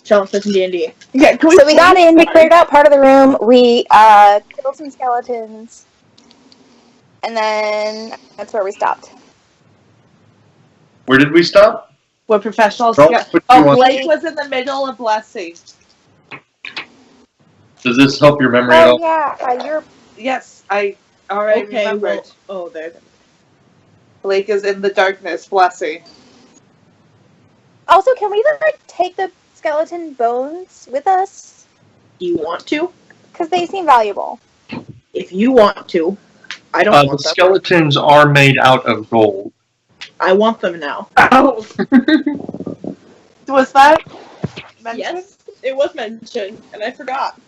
Shawn says in D&D. Yeah, so we got in, we cleared out part of the room, we killed some skeletons, and then that's where we stopped. Where did we stop? We're professionals. Blake was in the middle of Blessing. Does this help your memory at all? Yeah, you're... Yes, I already remembered. There. Blake is in the darkness, Blessing. Also, can we, take the skeleton bones with us? Do you want to? Because they seem valuable. If you want to. I don't want them. The skeletons are made out of gold. I want them now. Oh! Was that mentioned? Yes, it was mentioned, and I forgot.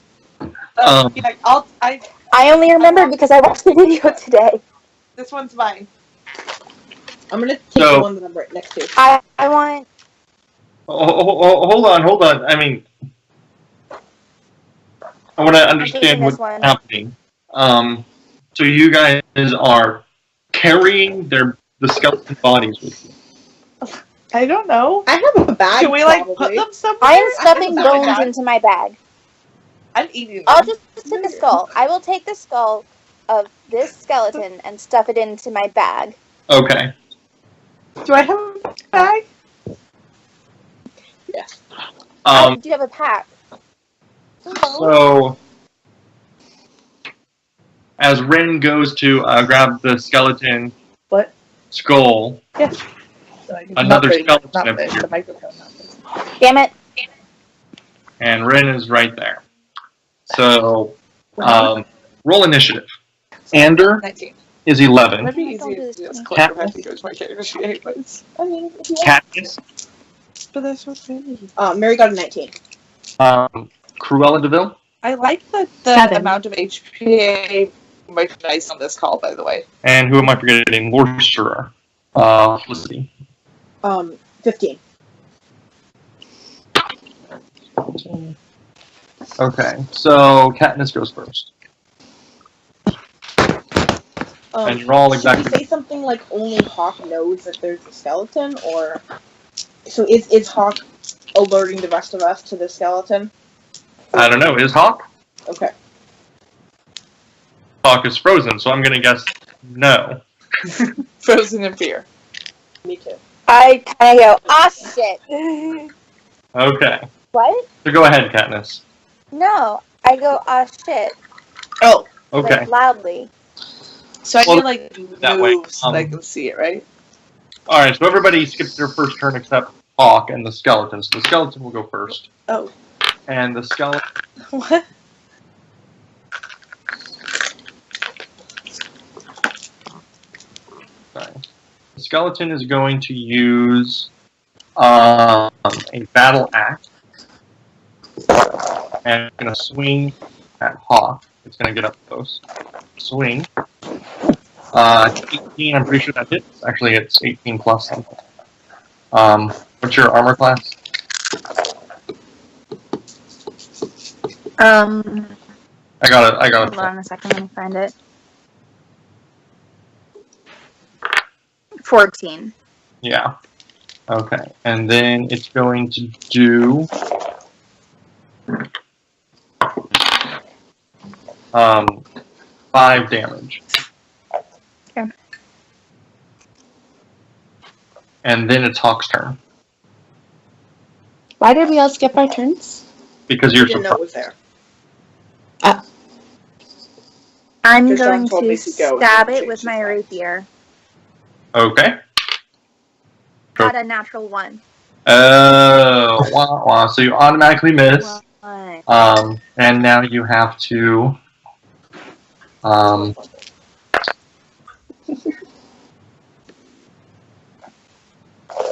I only remembered because I watched the video today. This one's mine. I'm gonna take the one that I'm right next to. I want... hold on. I mean... I want to understand what's happening. So you guys are carrying the skeleton bodies with you? I don't know. I have a bag. Can we put them somewhere? I am stuffing bones into my bag. I'm eating them. I'll just take the skull. I will take the skull of this skeleton and stuff it into my bag. Okay. Do I have a bag? Yes. I do have a pack. So, as Rin goes to grab the skeleton skull, yes. Another skeleton appears. Damn it. And Rin is right there. So, roll initiative. Ander 19. is 11. That'd be easy to do this. Katniss. But that's so funny. Mary got a 19. Cruella DeVille. I like the amount of HPA merchandise on this call, by the way. And who am I forgetting? Lorcerer. Felicity. 15. Okay, so Katniss goes first. And you're all exactly... Should we say something like only Hawke knows that there's a skeleton, or... So is Hawke alerting the rest of us to the skeleton? I don't know, is Hawke? Okay. Hawke is frozen, so I'm gonna guess no. Frozen in fear. Me too. I go, shit. Okay. What? So go ahead, Katniss. No, I go, shit. Oh. Okay. Like, loudly. So I feel like that moves so I can see it, right? Alright, so everybody skips their first turn except Hawke and the skeleton. So the skeleton will go first. Oh. And the skeleton... What? Sorry. The skeleton is going to use a battle axe. And it's going to swing at Hawke. It's going to get up close. Swing. 18, I'm pretty sure that hits. Actually, it's 18 plus something. What's your armor class? I got it. Hold on a second, let me find it. 14. Yeah. Okay. And then it's going to do 5 damage. Okay. And then it's Hawke's turn. Why did we all skip our turns? Because you're didn't know it was there. I'm going to stab it with my rapier. Okay. Got a natural 1. Oh, wah, wah. So you automatically miss. What? And now you have to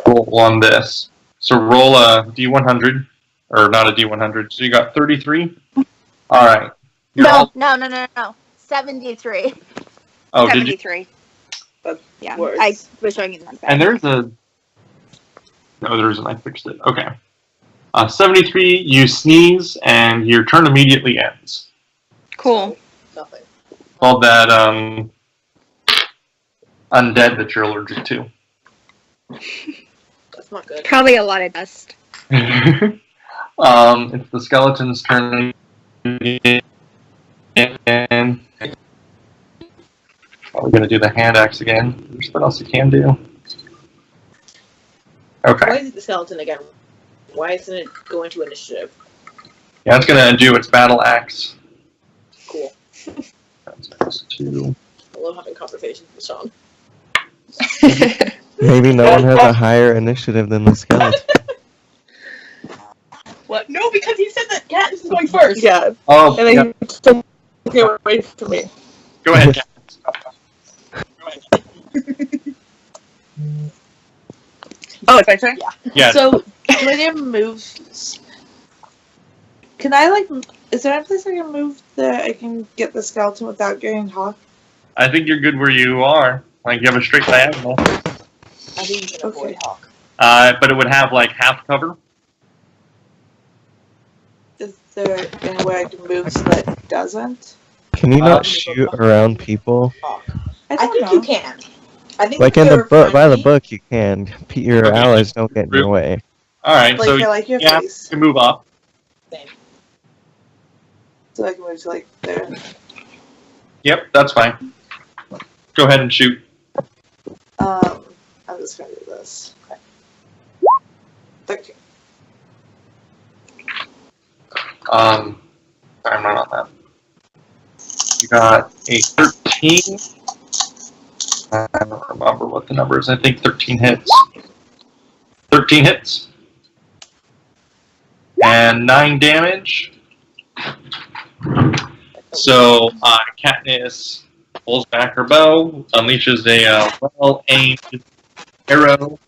roll on this. So roll a D100, or not a D100. So you got 33. All right. No. 73. Oh, 73. Yeah, I was showing you the month back. And there's a... No, there isn't. I fixed it. Okay. 73, you sneeze, and your turn immediately ends. Cool. Nothing. Called that, undead that you're allergic to. That's not good. Probably a lot of dust. It's the skeleton's turn. And we're going to do the hand axe again. There's what else you can do. Okay. Why is it the skeleton again? Why isn't it going to initiative? Yeah, it's going to do its battle axe. Cool. That's +2. I love having conversations with Shawn. Maybe no one has a higher initiative than the skeleton. What? No, because he said that Katniss is going first. Yeah, Oh, and then yeah. he took it away from me. Go ahead, Katniss. Oh, it's my turn? Yeah. So, when it moves, can I, like, is there any place I can move that I can get the skeleton without getting Hawke? I think you're good where you are. Like, you have a straight diagonal. I think you can avoid Hawke. But it would have, like, half cover. Is there any way I can move so that it doesn't? Can you not shoot around people? I I don't think know. you can. I think Like if in the they're book, by the friendly- book, you can. Your Okay. allies don't get in your way. Alright, Like, so I like your yeah, face. you can move up. So I can move to, like, there. Yep, that's fine. Go ahead and shoot. I'm just gonna do this. Okay. Sorry, I'm not on that. You got a 13. I don't remember what the number is. I think 13 hits. 13 hits. And 9 damage. So, Katniss pulls back her bow, unleashes a well-aimed arrow,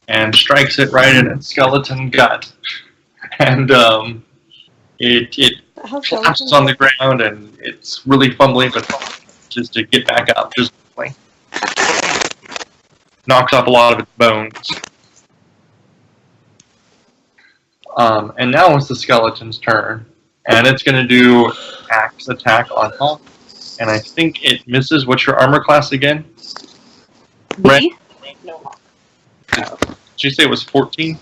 and strikes it right in its skeleton gut. And it How collapses on the ground, and it's really fumbling, but just to get back up, just like knocks off a lot of its bones. And now it's the skeleton's turn, and it's going to do axe attack on Hawke, and I think it misses. What's your armor class again? B? No Hawke. Did you say it was 14?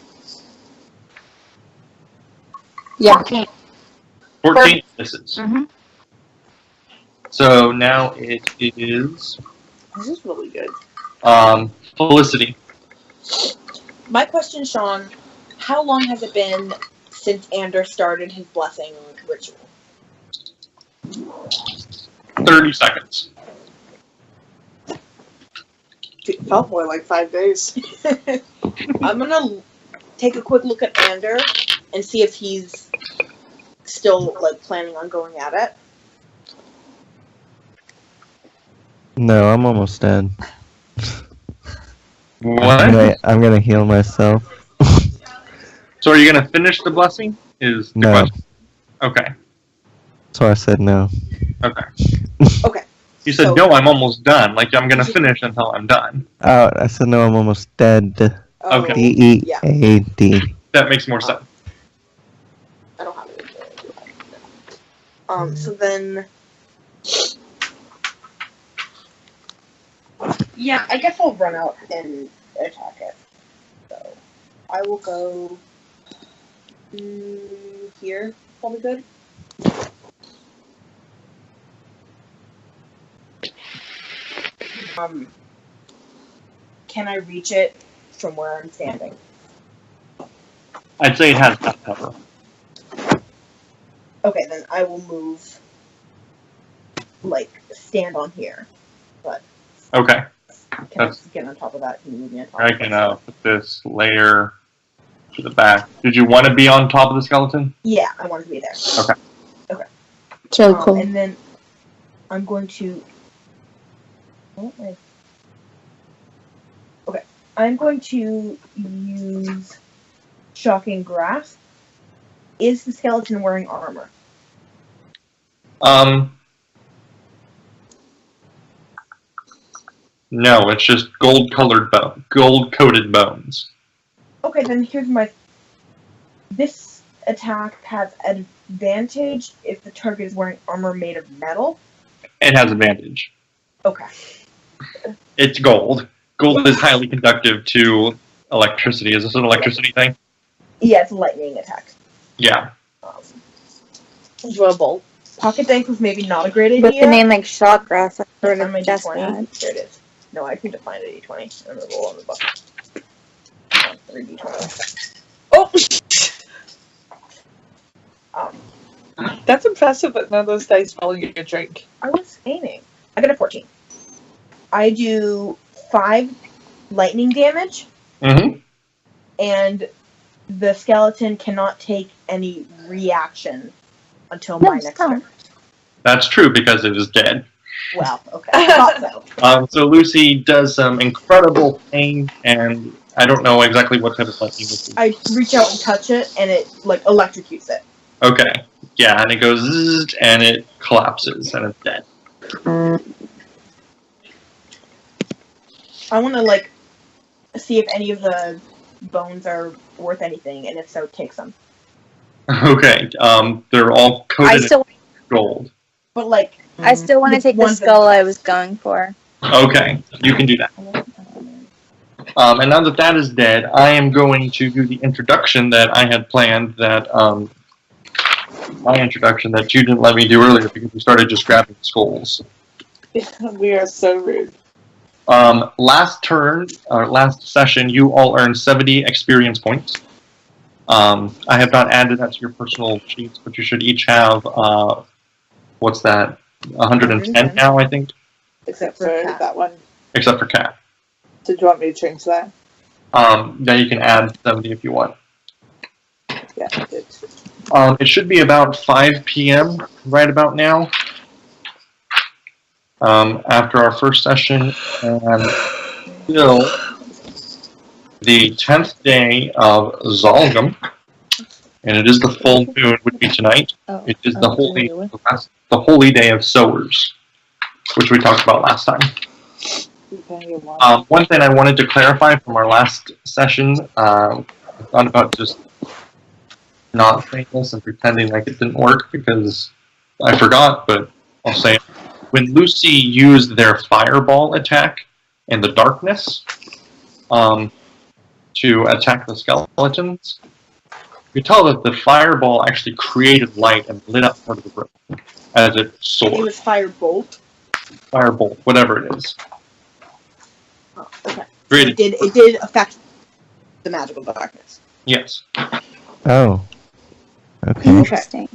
Yeah. 14 misses. Mm-hmm. So now it is This is really good. Felicity. My question, Shawn, how long has it been since Ander started his blessing ritual? 30 seconds. It felt more like 5 days. I'm gonna take a quick look at Ander and see if he's still like planning on going at it. No, I'm almost dead. What? I'm gonna heal myself. So are you going to finish the blessing? Is the No. question. Okay. So I said no. Okay. Okay. You said, So- no, I'm almost done. Like, I'm going to finish until I'm done. Oh, I said no, I'm almost dead. Oh, Okay. D-E-A-D. That makes more sense. I don't have it. So then. Yeah, I guess I'll run out and attack it. So I will go here. Probably good. Can I reach it from where I'm standing? I'd say it has half cover. Okay, then I will move, like, stand on here. Okay. Can I just get on top of that? Can you move me on top I of can that? put this layer to the back. Did you want to be on top of the skeleton? Yeah, I want to be there. It's really cool. And then I'm going to. Okay, I'm going to use Shocking Grasp. Is the skeleton wearing armor? No, it's just gold-coated bones. Okay, then here's my. This attack has advantage if the target is wearing armor made of metal. It has advantage. Okay. It's gold. Gold is highly conductive to electricity. Is this an electricity thing? Yeah, it's a lightning attack. Yeah. Dribble. Pocket Dank was maybe not a great With idea. the name like Shotgrass, I That's would on my have guessed D20. that. There it is. No, I need to find a D20. I'm gonna roll on the book. 3D20. Oh! Um, That's impressive that none of those dice fell in your drink. I was aiming. I got a 14. I do 5 lightning damage, Mm-hmm. and the skeleton cannot take any reaction until my next turn. That's true because it is dead. Well, okay. I thought so. So Lucy does some incredible pain, and I don't know exactly what type of lightning this is. I reach out and touch it, and it, like, electrocutes it. Okay. Yeah, and it goes zzz, and it collapses, and it's dead. I want to, like, see if any of the bones are worth anything, and if so, take some. Okay. They're all coated in gold. But, like... I still want to take the ones that- skull I was going for. Okay, you can do that. And now that that is dead, I am going to do the introduction that I had planned that, my introduction that you didn't let me do earlier because we started just grabbing skulls. We are so rude. Last session, you all earned 70 experience points. I have not added that to your personal sheets, but you should each have, what's that? 110 now, I think? Except for that one. Except for Cat. So do you want me to change that? Yeah, you can add 70 if you want. Yeah, I did. It should be about 5 p.m. right about now. After our first session, and still the 10th day of Zalgum, and it is the full moon would be tonight. It is the holy day of sowers, which we talked about last time. One thing I wanted to clarify from our last session, I thought about just not saying this and pretending like it didn't work because I forgot, but I'll say it. When Lucy used their fireball attack in the darkness to attack the skeletons, you tell that the fireball actually created light and lit up part of the room as it soared. It was firebolt. Firebolt, whatever it is. Oh, okay. Really? It did affect the magical darkness. Yes. Oh. Okay. Interesting.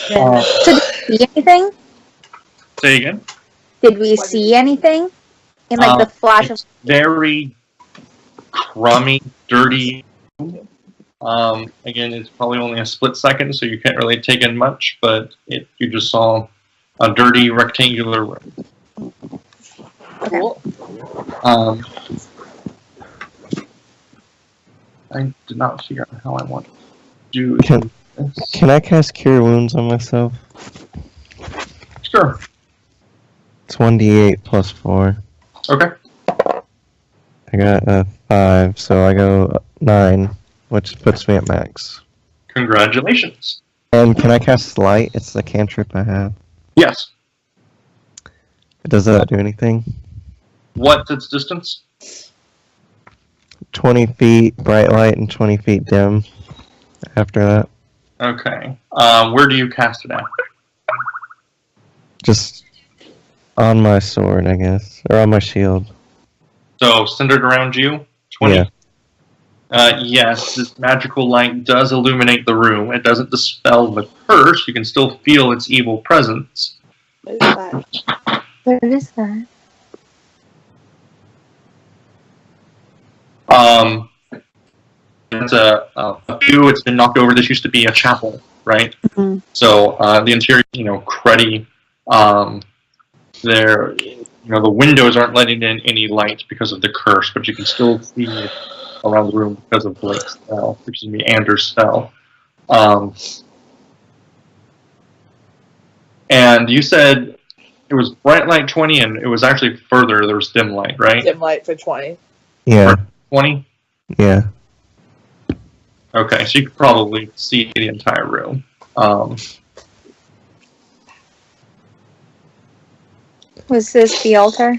Then, So did we see anything? Say again? Did we see anything? In like the flash of... It's very crummy, dirty. Again, it's probably only a split second, so you can't really take in much, but you just saw a dirty rectangular room. Cool. I did not figure out how I want to do Can I cast Cure Wounds on myself? Sure. It's 1d8 plus 4. Okay. I got a 5, so I go 9, which puts me at max. Congratulations. And can I cast Light? It's the cantrip I have. Yes. Does that do anything? What's its distance? 20 feet bright light and 20 feet dim after that. Okay. Where do you cast it at? Just on my sword, I guess. Or on my shield. So, centered around you? 20? Yeah. Yes, this magical light does illuminate the room. It doesn't dispel the curse. You can still feel its evil presence. What is that? What is that? It's a view. It's been knocked over. This used to be a chapel, right? Mm-hmm. So the interior, cruddy. The windows aren't letting in any light because of the curse, but you can still see around the room because of Blake's spell, Anders' spell. And you said it was bright light 20, and it was actually further. There was dim light, right? Dim light for 20. Yeah. 20. Yeah. Okay, so you could probably see the entire room. Was this the altar?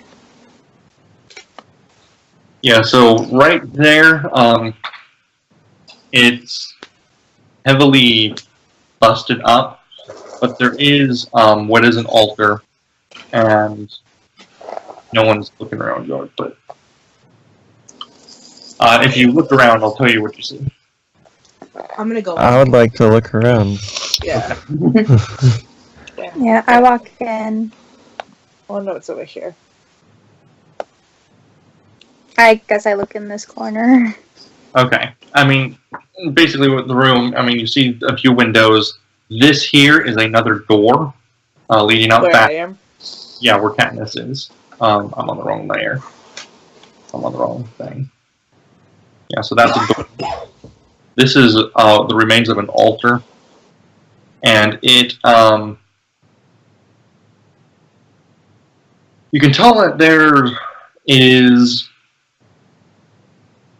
Yeah, so right there, It's heavily busted up, but there is what is an altar, and no one's looking around yard. But if you look around, I'll tell you what you see. I'm gonna go. I would like to look around. Yeah. Yeah, I walk in. Oh no, it's over here. I guess I look in this corner. Okay. I mean, basically with the room, I mean, you see a few windows. This here is another door leading out Where back. I am. Yeah, where Katniss is. I'm on the wrong layer. I'm on the wrong thing. Yeah, so that's a door. This is the remains of an altar. And it, you can tell that there is,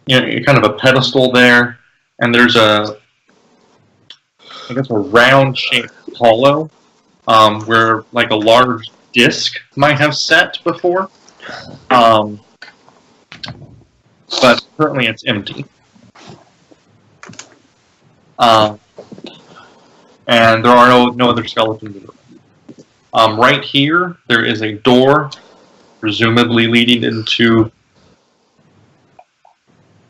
you know, kind of a pedestal there, and there's a, I guess, a round-shaped hollow, where like a large disc might have set before, but currently it's empty. And there are no other skeletons in the room. Right here, there is a door, presumably leading into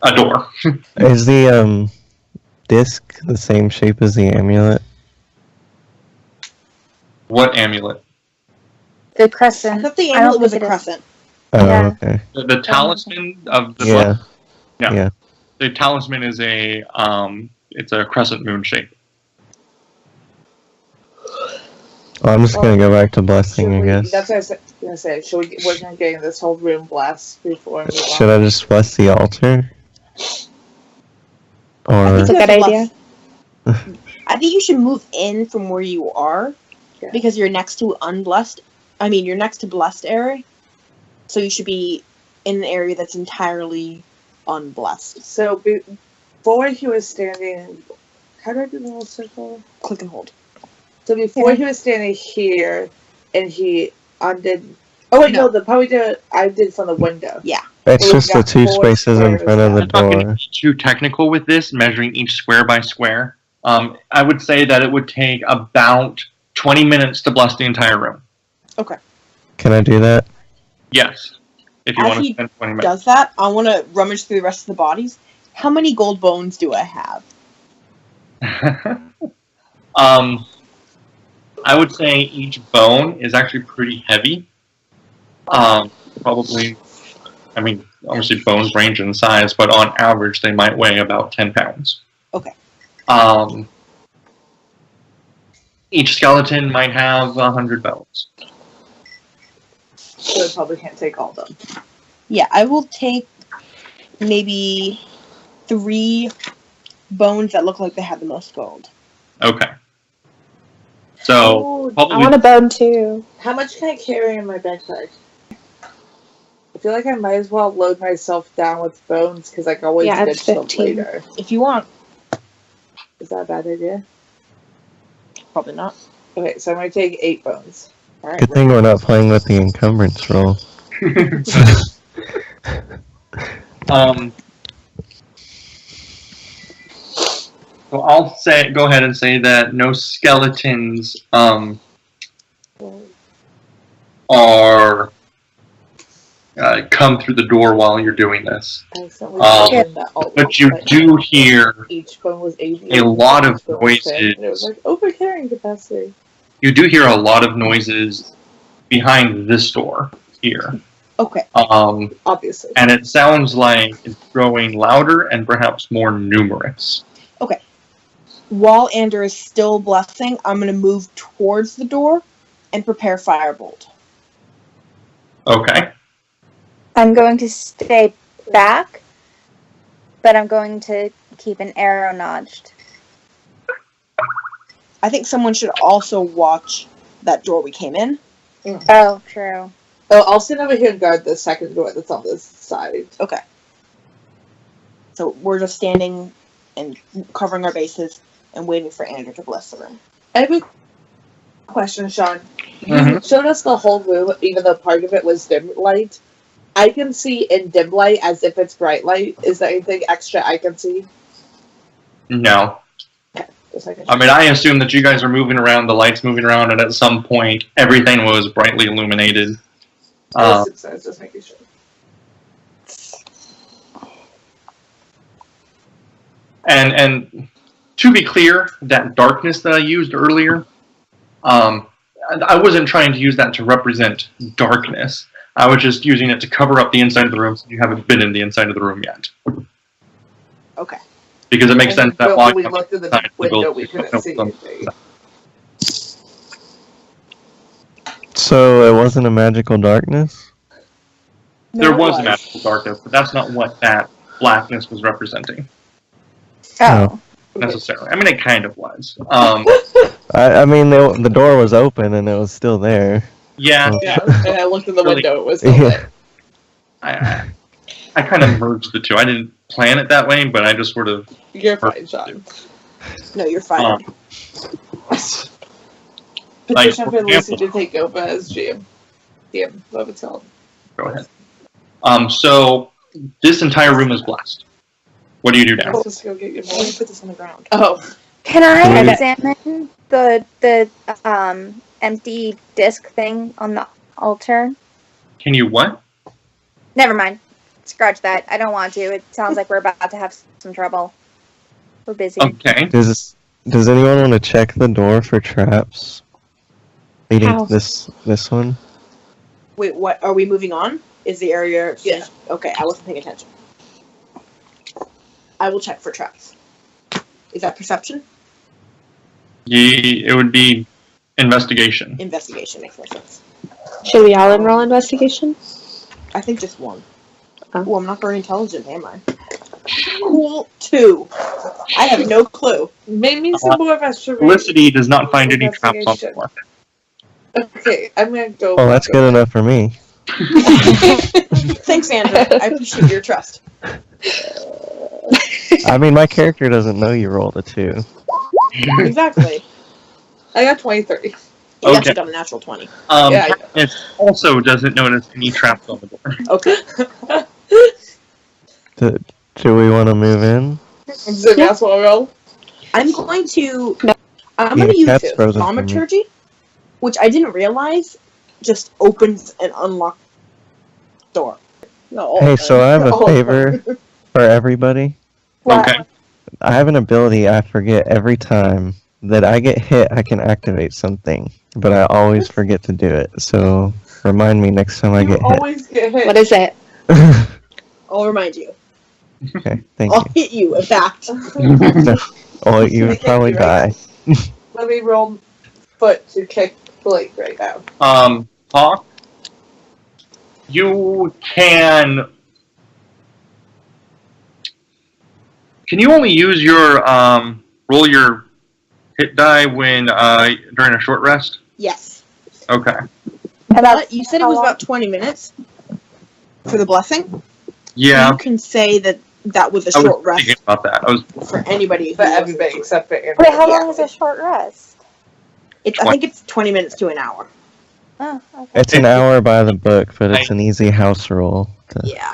a door. Is the disc the same shape as the amulet? What amulet? The I crescent. thought the I don't amulet was a think it is. crescent. Oh, Yeah. okay. The talisman of the Yeah. book? Yeah. Yeah. The talisman is a it's a crescent moon shape. Well, I'm just gonna go back to blessing, I guess. That's what I was gonna say. Should we work on getting this whole room blessed before we move on? Should I just bless the altar? Or I That's a think good that's idea. I think you should move in from where you are, Yeah. because you're next to unblessed. I mean, you're next to blessed area, so you should be in an area that's entirely unblessed. So before he was standing, how do I do the little circle? Click and hold. So before Yeah. he was standing here, and he undid. Oh wait, no, the part I did from the window. Yeah. it's we've just the got 2 4 spaces in squares front of the I'm not going to door. be too technical with this, measuring each square by square. I would say that it would take about 20 minutes to bless the entire room. Can I do that? Yes. If you As want to he spend 20 minutes. Does that? I want to rummage through the rest of the bodies. How many gold bones do I have? I would say each bone is actually pretty heavy. Probably, I mean, obviously bones range in size, but on average they might weigh about 10 pounds. Okay. Each skeleton might have 100 bones. So I probably can't take all of them. Yeah, I will take maybe 3 bones that look like they have the most gold. Okay. So, Oh, I probably want a bone too. how much can I carry in my backpack? I feel like I might as well load myself down with bones because I can always Yeah, it's ditch them 15. later. If you want. Is that a bad idea? Probably not. Okay, so I'm gonna take 8 bones. Alright. Good thing we're not playing with the encumbrance roll. So I'll go ahead and say that no skeletons are come through the door while you're doing this. I accidentally Um, put in that alt, But you but do hear each bone was 80. a lot of each bone was 10, noises. and it was like overcarrying capacity. You do hear a lot of noises behind this door here. Okay. Obviously. And it sounds like it's growing louder and perhaps more numerous. While Andrew is still blessing, I'm going to move towards the door and prepare Firebolt. Okay. I'm going to stay back, but I'm going to keep an arrow notched. I think someone should also watch that door we came in. Oh, true. Oh, I'll sit over here and guard the second door that's on this side. Okay. So we're just standing and covering our bases and waiting for Andrew to bless the room. I have a question, Shawn. You Mhm. showed us the whole room, even though part of it was dim light. I can see in dim light as if it's bright light. Is there anything extra I can see? No. Just like I mean, I assume that you guys are moving around, the lights moving around, and at some point, everything was brightly illuminated. just making sure. And to be clear, that darkness that I used earlier, I wasn't trying to use that to represent darkness. I was just using it to cover up the inside of the room so you haven't been in the inside of the room yet. Okay. Because it makes sense that But while when we you're looked in the inside the window, building, we couldn't no, see no, anything. So it wasn't a magical darkness? No, there it was a magical darkness, but that's not what that blackness was representing Oh. necessarily. I mean, it kind of was. I mean, the door was open and it was still there. Yeah, Oh. Yeah, and I looked in the Really? window, it was still Yeah. there. I kind of merged the two. I didn't plan it that way, but I just sort of. You're fine, Shawn. No, you're fine. Petition for for Lucy example- to take over as GM. DM, what it's called. Go ahead. So this entire room is blessed. What do you do I'm now? supposed to go get your Why don't you boy. put this on the ground? Oh, Can I Okay. examine the empty disc thing on the altar? Can you what? Never mind. Scratch that. I don't want to. It sounds like we're about to have some trouble. We're busy. Okay. Does anyone want to check the door for traps? Leading How? to this one? Wait, what? Are we moving on? Is the area? Yeah. Okay, I wasn't paying attention. I will check for traps. Is that perception? It would be investigation. Investigation makes more sense. Should we all enroll investigation? I think just one. Oh. Well, I'm not very intelligent, am I? Cool. 2. I have no clue. maybe some more of us should read. Felicity does not find any traps on the floor. Okay, I'm gonna go. Oh, that's good enough for me. Thanks, Andrew. I appreciate your trust. I mean, my character doesn't know you rolled a 2. Exactly. I got 23. You Okay. actually got a natural 20. Yeah, I know. It also doesn't notice any traps on the door. Okay. Do we want to move in? So that's what I roll. I'm going to. No. I'm Yeah, going to use cat's frozen for me. thaumaturgy, which I didn't realize just opens and unlocks the door. No. Hey, so I have a Oh. favor for everybody. What? Okay. I have an ability I forget every time that I get hit, I can activate something, but I always forget to do it. So remind me next time I You get always get hit. What is it? hit. I'll remind you. Okay, thank I'll hit you, in fact. you. No. Well, you would probably die. Let me roll foot to kick Blake right now. Hawke, you can. Can you only use your roll your hit die when during a short rest? Yes. Okay. But you said it was about 20 minutes for the blessing. Yeah. You can say that that was a I short was rest thinking about that. I was for anybody. who For wasn't- everybody except for Andrew. Wait, how Yeah. long is a short rest? I think it's 20 minutes to an hour. Oh, okay. It's an hour by the book, but it's an easy house rule. Yeah.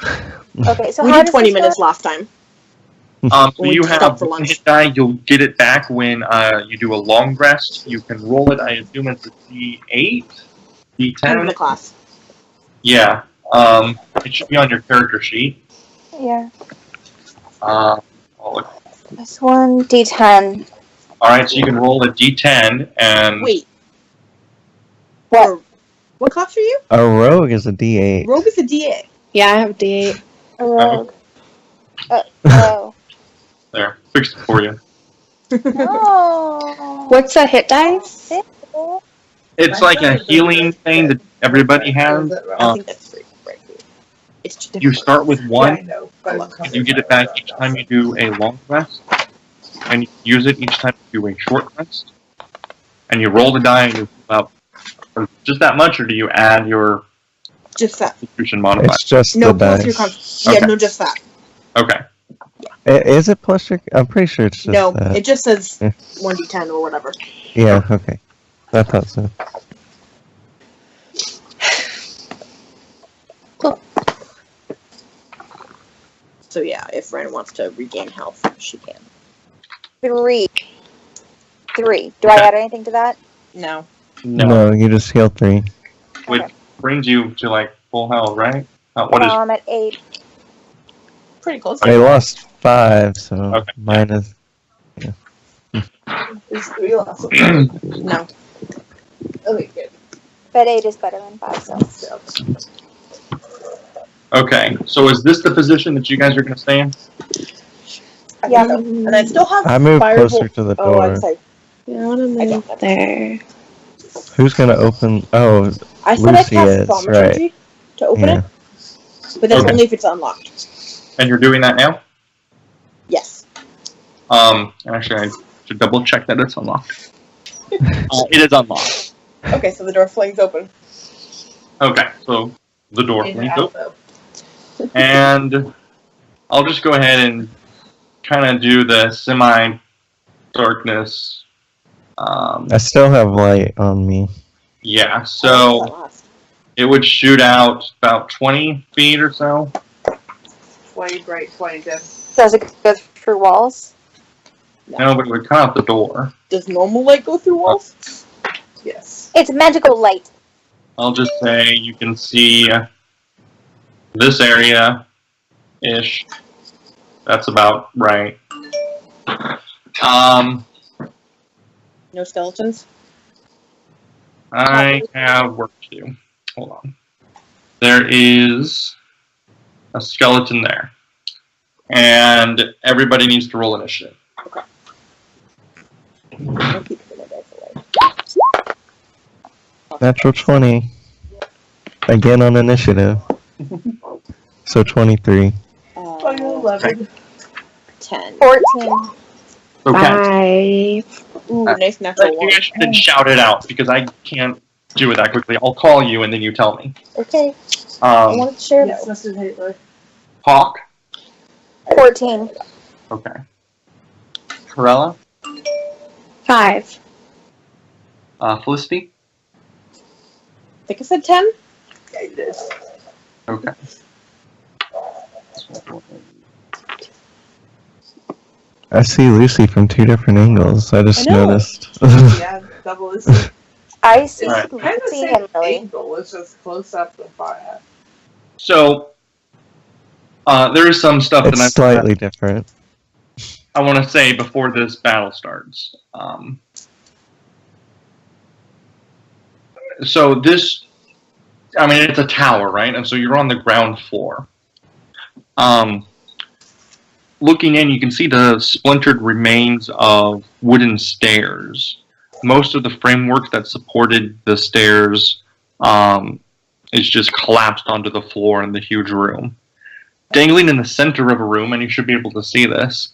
Okay, so We how did does 20 this minutes work? last time. So We you stopped have for one lunch. hit die. You'll get it back when you do a long rest. You can roll it. I assume it's a D8, End of the D10. class. Yeah. It should be on your character sheet. Yeah. I'll look. This one, D10. All right, so you can roll a D10 and Wait. What? What class are you? A rogue is a D8. Rogue is a DA. Yeah, I have D8. A rogue. Oh. there, fixed it for you. Oh. What's a hit dice? It's like a healing thing that everybody has. I think that's free. Right. It's just You different. start with Yeah, I one, know. But and you get it back each time you do a long rest, and you use it each time you do a short rest. And you roll the die, and you pull out or just that much, or do you add your Just that. Constitution modifier? It's just No, the plus your dice. Yeah, Okay. no, just that. Okay. Is it plus your? I'm pretty sure it's just No, that. it just says Yeah. 1d10 or whatever. Yeah, okay. I thought so. So yeah, if Ren wants to regain health, she can. 3. Do I add anything to that? No. No, you just heal 3. Which Okay. brings you to like full health, right? What No, is? I'm at 8. Pretty close. I lost 5, so Okay. minus. Is 3 less? No. Okay, good. But 8 is better than 5, so. Okay, so is this the position that you guys are going to stay in? I Yeah. think so. And I still have I moved Firebolt. closer to the Oh, I'm door. sorry. Yeah, I want to I don't move know. there. Who's gonna open? Oh, I said Lucy I is, cast right. Thaumaturgy to open yeah. it, but that's Okay. only if it's unlocked. And you're doing that now? Yes. Actually, I should double check that it's unlocked. It is unlocked. Okay, so the door flings open. Okay, so the door In flings or out, open. though? And I'll just go ahead and kind of do the semi-darkness. I still have light on me. Yeah, How so long does that last? it would shoot out about 20 feet or so. 20 bright, 20 dim. So does it go through walls? No, but it would cut out the door. Does normal light go through walls? Yes. It's magical light. I'll just say you can see this area-ish. That's about right. No skeletons? I have work to do. Hold on. There is a skeleton there. And everybody needs to roll initiative. I'll keep the dice away. Natural 20. Again on initiative. So 23. Fucking 11. 10. 14. Okay. 5. Ooh, nice natural You one. guys should shout it out because I can't do it that quickly. I'll call you and then you tell me. Okay. I wanted to share Yes, those. Mr. Hitler. Hawke. 14. Okay. Carella. 5. Felicity. I think I said 10? Yeah, you did. Okay. I see Lucy from 2 different angles. I just I know. noticed. Yeah, double is I see Right. kind of the Lucy same and Lily. angle. It's just close up and far out. So, there is some stuff It's that slightly different. I want to say before this battle starts. So this, I mean, it's a tower, right? And so you're on the ground floor. Looking in, you can see the splintered remains of wooden stairs. Most of the framework that supported the stairs is just collapsed onto the floor in the huge room. Dangling in the center of a room, and you should be able to see this,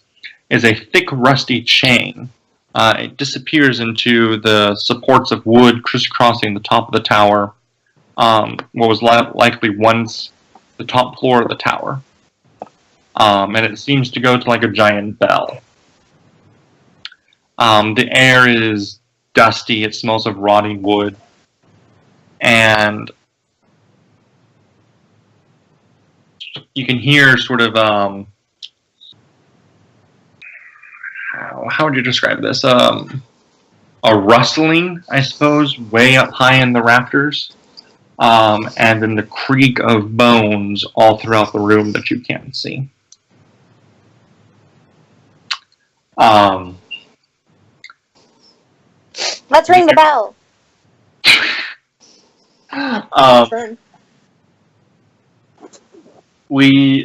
is a thick, rusty chain. It disappears into the supports of wood crisscrossing the top of the tower, what was likely once the top floor of the tower. And it seems to go to like a giant bell. The air is dusty, it smells of rotting wood, and you can hear sort of, how would you describe this? A rustling, I suppose, way up high in the rafters, and then the creak of bones all throughout the room that you can't see. Let's ring the bell. Turn.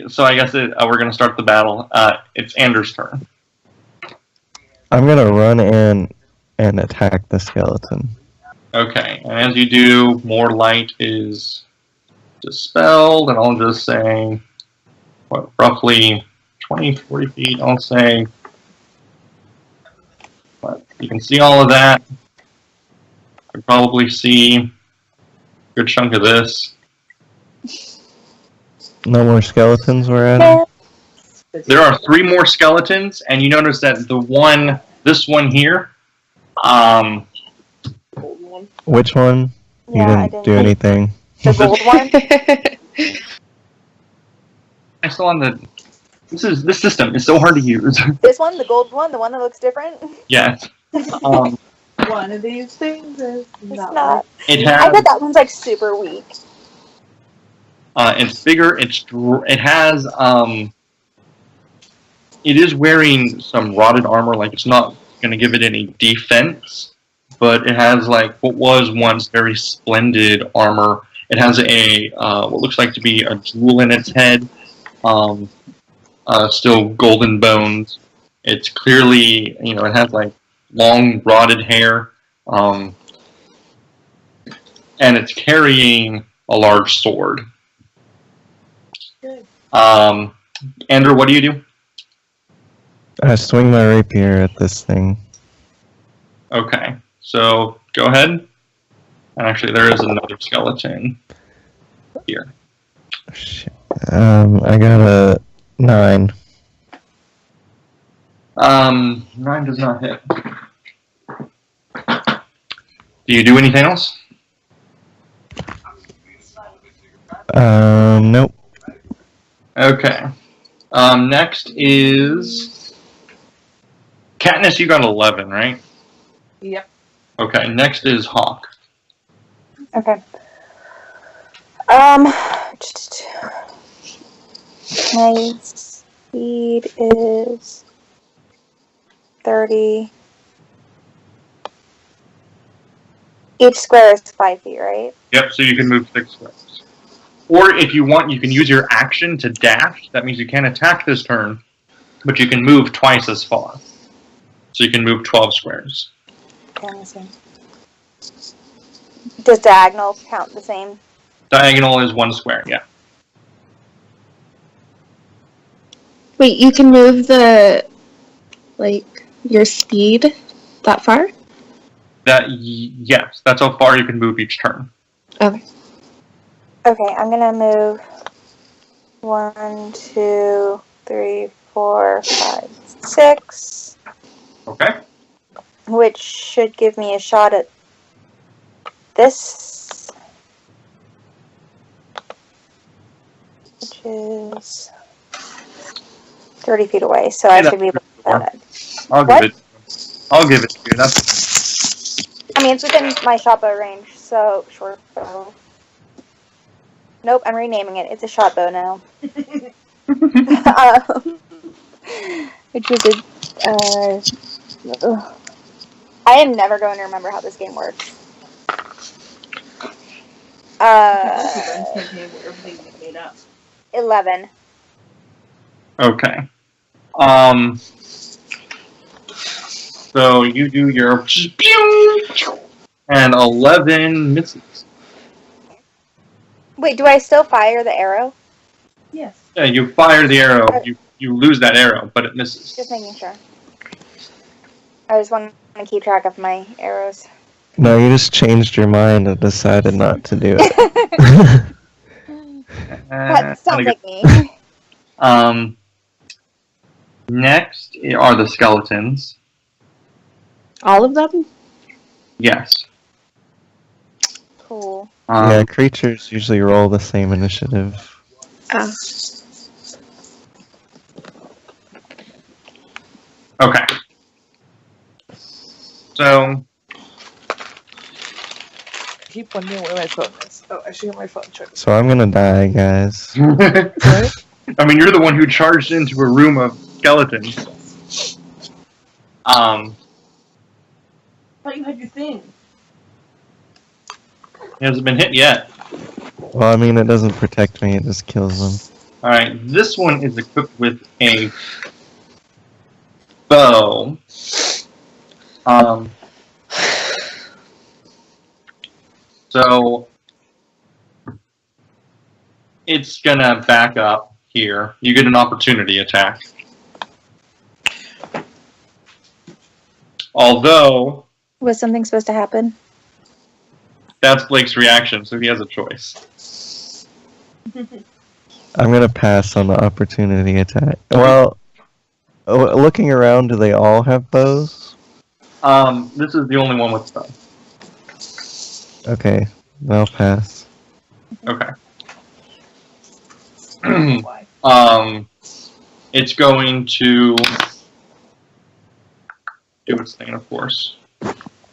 So I guess we're going to start the battle. It's Anders' turn. I'm gonna run in and attack the skeleton. Okay, and as you do, more light is dispelled, and I'll just say, roughly 20, 40 feet, I'll say. But you can see all of that. You can probably see a good chunk of this. No more skeletons we're at. There are 3 more skeletons, and you notice that this one here, Gold one. Which one? You Yeah, I didn't do didn't. anything. The gold one? I still on the This system is so hard to use. This one, the gold one, the one that looks different. Yes. One of these things is It's not. not. It I has. bet that one's like super weak. It's bigger. It has. It is wearing some rotted armor. Like it's not going to give it any defense, but it has like what was once very splendid armor. It has a what looks like to be a jewel in its head. Still golden bones. It's clearly, it has like long rotted hair, and it's carrying a large sword. Good. Andrew, what do you do? I swing my rapier at this thing. Okay, so go ahead. And actually, there is another skeleton here. Shit. I got a 9. 9 does not hit. Do you do anything else? Nope. Okay. Next is Katniss. You got 11, right? Yep. Okay. Next is Hawke. Okay. My speed is 30. Each square is 5 feet, right? Yep. So you can move 6 squares. Or if you want, you can use your action to dash. That means you can't attack this turn, but you can move twice as far. So you can move 12 squares. Okay, let me see. Does diagonal count the same? Diagonal is 1 square. Yeah. Wait, you can move your speed that far? Yes. That's how far you can move each turn. Okay. Okay, I'm gonna move 1, 2, 3, 4, 5, 6. Okay. Which should give me a shot at this. Which is 30 feet away, so I should be able to do that. I'll give it to you. That's I mean, it's within my shot bow range, so short bow. Nope, I'm renaming it. It's a shot bow now. Which was I am never going to remember how this game works. Campaign where everything is made up. 11. okay. So you do your and 11 misses. Wait, do I still fire the arrow? Yes. Yeah, you fire the arrow. You lose that arrow, but it misses. Just making sure. I just want to keep track of my arrows. No, you just changed your mind and decided not to do it. That sounds like me. Next are the skeletons. All of them? Yes. Cool. Yeah, creatures usually roll the same initiative. Oh. Okay. So I keep wondering where my phone is. Oh, I should get my phone charged. So I'm gonna die, guys. What? I mean, you're the one who charged into a room of skeletons. I thought you had your thing. He hasn't been hit yet. Well, I mean, it doesn't protect me, it just kills them. Alright, this one is equipped with a bow. So it's gonna back up here. You get an opportunity attack. Although Was something supposed to happen? that's Blake's reaction, so he has a choice. I'm gonna pass on the opportunity attack. Well, looking around, do they all have bows? This is the only one with bow. Okay, I'll pass. Okay. it's going to do its thing, of course.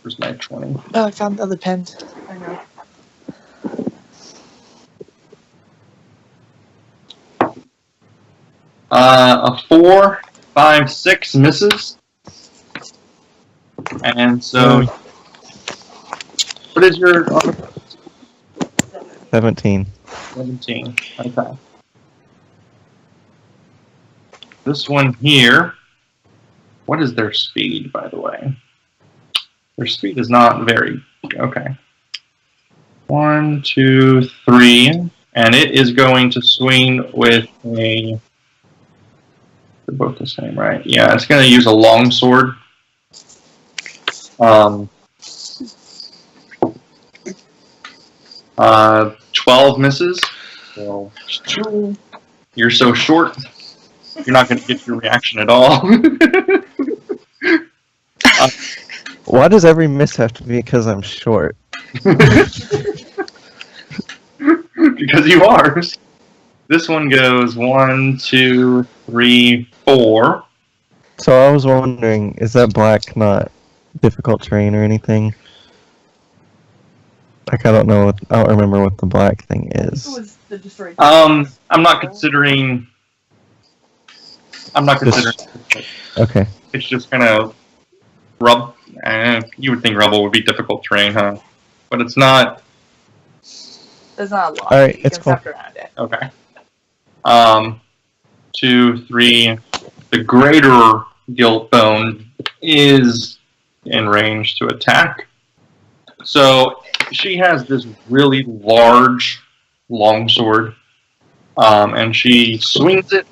Where's my 20? Oh, I found the other pen. I know. A 4, 5, 6 misses. And so, what is your 17. 17? Okay. This one here. What is their speed, by the way? Their speed is not very. Okay. 1, 2, 3, and it is going to swing with a. They're both the same, right? Yeah, it's going to use a longsword. 12 misses. So, you're so short, you're not going to get your reaction at all. Why does every miss have to be because I'm short? Because you are. This one goes 1, 2, 3, 4. So I was wondering, is that black not difficult terrain or anything? Like, I don't know. I don't remember what the black thing It is. was the destroyed. I'm not considering. Okay. It's just kind of rub. You would think rubble would be difficult terrain, huh? But it's not. There's not a lot. All right, You it's can cool. step around it. Okay. 2, 3. The greater gilt bone is in range to attack. So she has this really large longsword, and she swings it.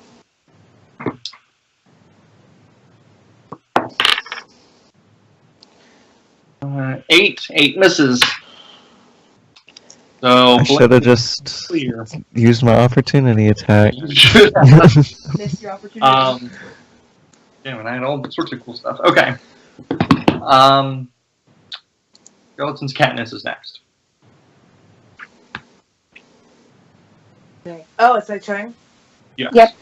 Eight misses. So I should have just clear. used my opportunity attack. You should have. Missed your opportunity. Damn it, I had all sorts of cool stuff. Okay. Skeleton's Katniss is next. Okay. Oh, it's my turn? Yes. Yep.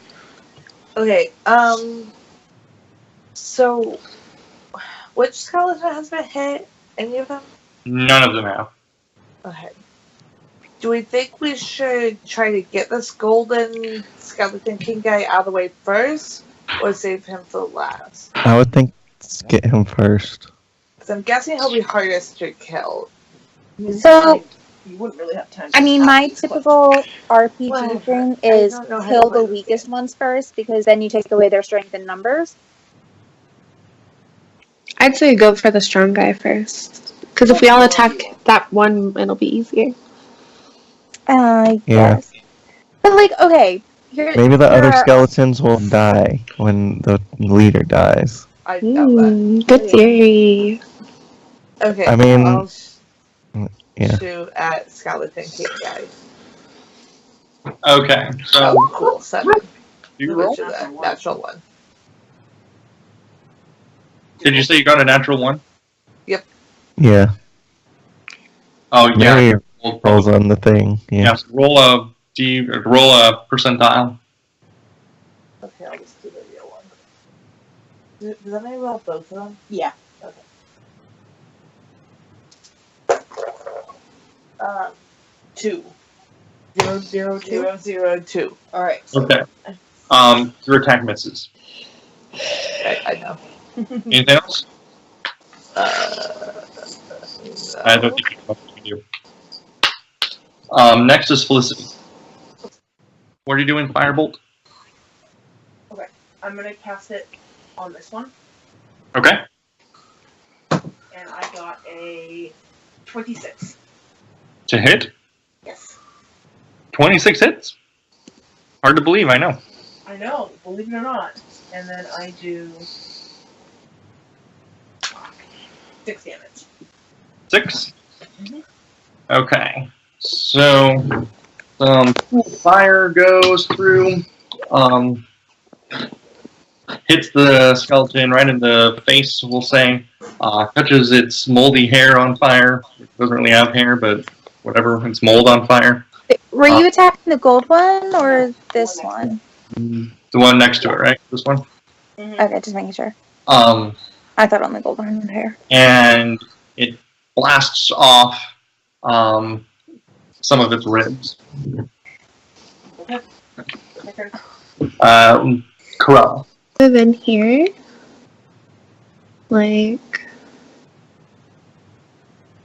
Okay, so, which skeleton has been hit? Any of them? None of them have. Okay. Do we think we should try to get this golden skeleton king guy out of the way first, or save him for last? I would think let's get him first. Because I'm guessing he'll be hardest to kill. So, you wouldn't really have time. I mean, my typical RPG Well, thing I is don't know how kill to the play this weakest game. ones first, because then you take away their strength in numbers. I'd say go for the strong guy first. Because if we all attack that one, it'll be easier. I Yeah. guess. But, like, okay. Maybe the other skeletons will die when the leader dies. I doubt that. Good theory. Okay, I mean, I'll yeah. shoot at skeleton king guy. Okay. So Oh, cool. 7. you roll. Which is a natural 1. Did you say you got a natural 1? Yeah. Oh yeah. Mary rolls on the thing. Yeah. Yes. Roll a percentile. Okay, I'll just do the real one. Does that mean roll both of them? Yeah. Okay. 2. 0, 0, 2. 0, 0, 2. Alright. So Okay. Your attack misses. I know. Anything else? I No. don't think you can do. Next is Felicity. What are you doing, Firebolt? I'm gonna cast it on this one, Okay. and I got a 26. To hit? Yes. 26 hits? Hard to believe, I know. I know, believe it or not. And then I do 6 damage. 6? Mhm. Okay. So, fire goes through, hits the skeleton right in the face, we'll say, touches its moldy hair on fire. It doesn't really have hair, but whatever, it's mold on fire. Were you attacking the gold one or this one? The one next to it, right? This one? Okay, just making sure. Um, I thought only golden hair. and it blasts off some of its ribs. Carella. Move in here. Like,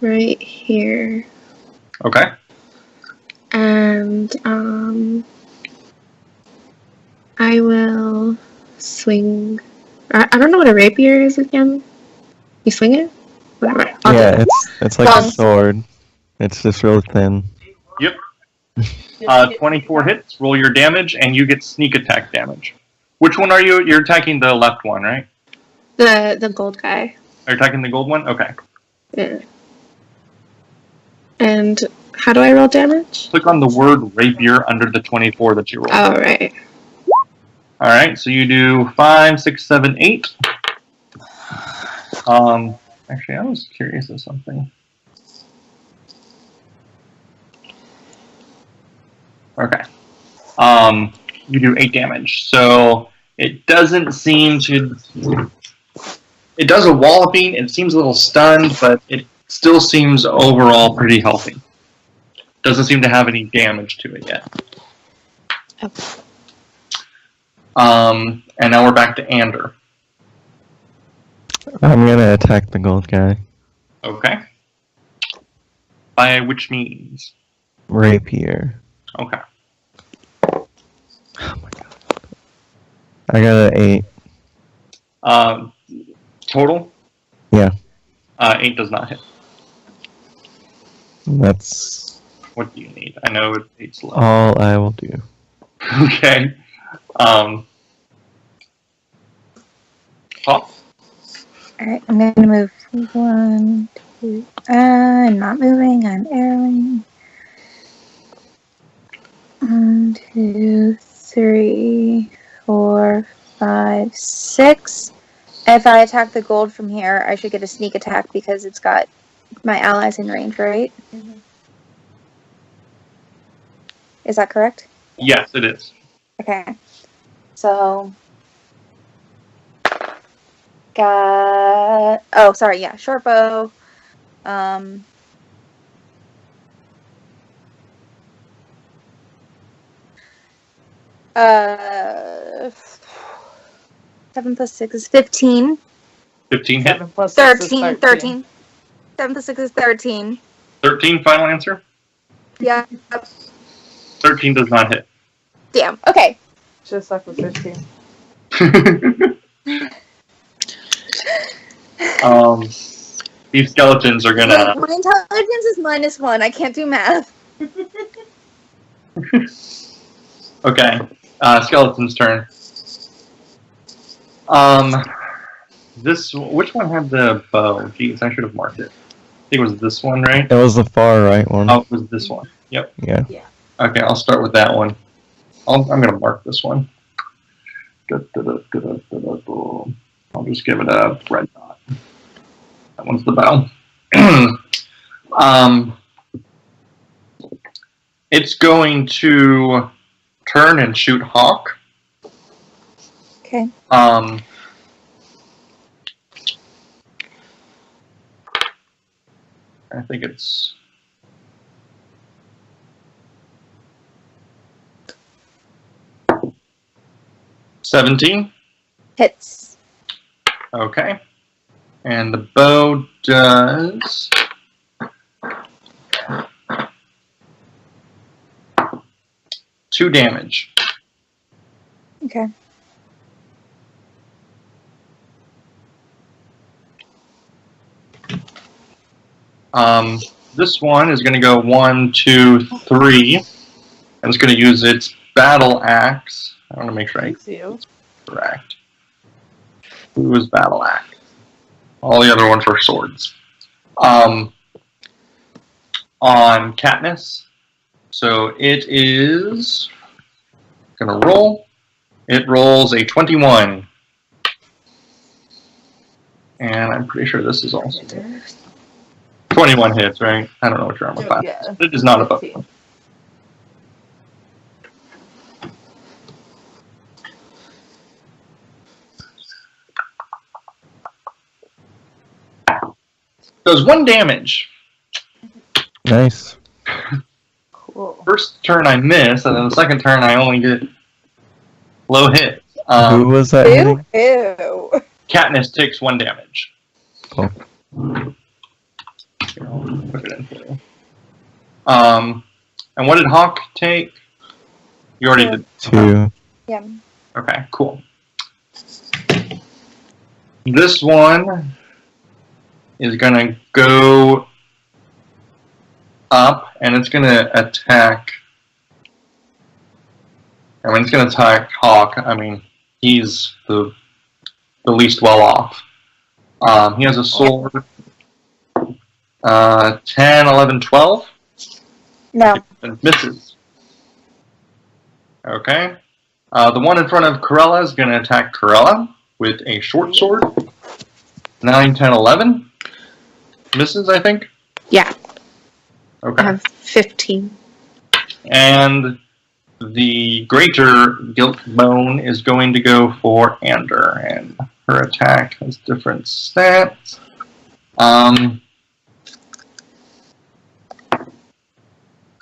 right here. Okay. And, I will swing. I don't know what a rapier is again. You swing it? Whatever. I'll do Yeah, it. it's like Long. a sword. It's just real thin. Yep. 24 hits, roll your damage, and you get sneak attack damage. Which one are you? You're attacking the left one, right? The gold guy. Are you attacking the gold one? Okay. Yeah. And how do I roll damage? Click on the word rapier under the 24 that you rolled. Oh, right. Alright, so you do 5, 6, 7, 8. Actually, I was curious of something. Okay. You do 8 damage. So it doesn't seem to. It does a walloping. It seems a little stunned, but it still seems overall pretty healthy. Doesn't seem to have any damage to it yet. Okay. And now we're back to Ander. I'm gonna attack the gold guy. Okay. By which means? Rapier. Okay. Oh my god. I got an 8. Total? Yeah. 8 does not hit. That's What do you need? I know 8's low. all I will do. Okay. Hawke? Alright, I'm gonna move 1, 2. I'm not moving, I'm arrowing. 1, 2, 3, 4, 5, 6. If I attack the gold from here, I should get a sneak attack because it's got my allies in range, right? Mm-hmm. Is that correct? Yes, it is. Okay. So got short bow. 7 plus 6 is 15. 15 hit. 7 plus 6 is 13. 7 plus 6 is 13. 13 final answer? Yeah. 13 does not hit. Damn. Okay. Just like with 15. These skeletons are gonna. My intelligence is -1. I can't do math. Okay. Skeleton's turn. Which one had the bow? Jeez, I should have marked it. I think it was this one, right? It was the far right one. Oh, it was this one. Yep. Yeah. Okay, I'll start with that one. I'm gonna mark this one. I'll just give it a red dot. That one's the bow. It's going to turn and shoot Hawke. Okay. I think it's 17. Hits. Okay. And the bow does 2 damage. Okay. This one is going to go 1, 2, 3. And it's going to use its battle axe. I want to make sure I Thanks, you. correct. Who was battle axe? All the other ones were swords. On Katniss. So it is gonna roll. It rolls a 21. And I'm pretty sure this is also 21 hits, right? I don't know what your armor class Yeah. is. It is not above 15. Does 1 damage. Nice. Cool. First turn I miss, and then the second turn I only get low hit. Who was that hitting? Ew. Katniss takes 1 damage. Cool. Here, I'll put it in for you. And what did Hawke take? You already did. 2. Yeah. Okay, cool. This one is gonna go up, and it's gonna attack. I mean, it's gonna attack Hawke. I mean, he's the least well off. He has a sword. 10, 11, 12. No. And misses. Okay. The one in front of Carella is going to attack Carella with a short sword. 9, 10, 11. Misses, I think. Yeah, I Okay. have 15. And the greater guilt bone is going to go for Ander, and her attack has different stats.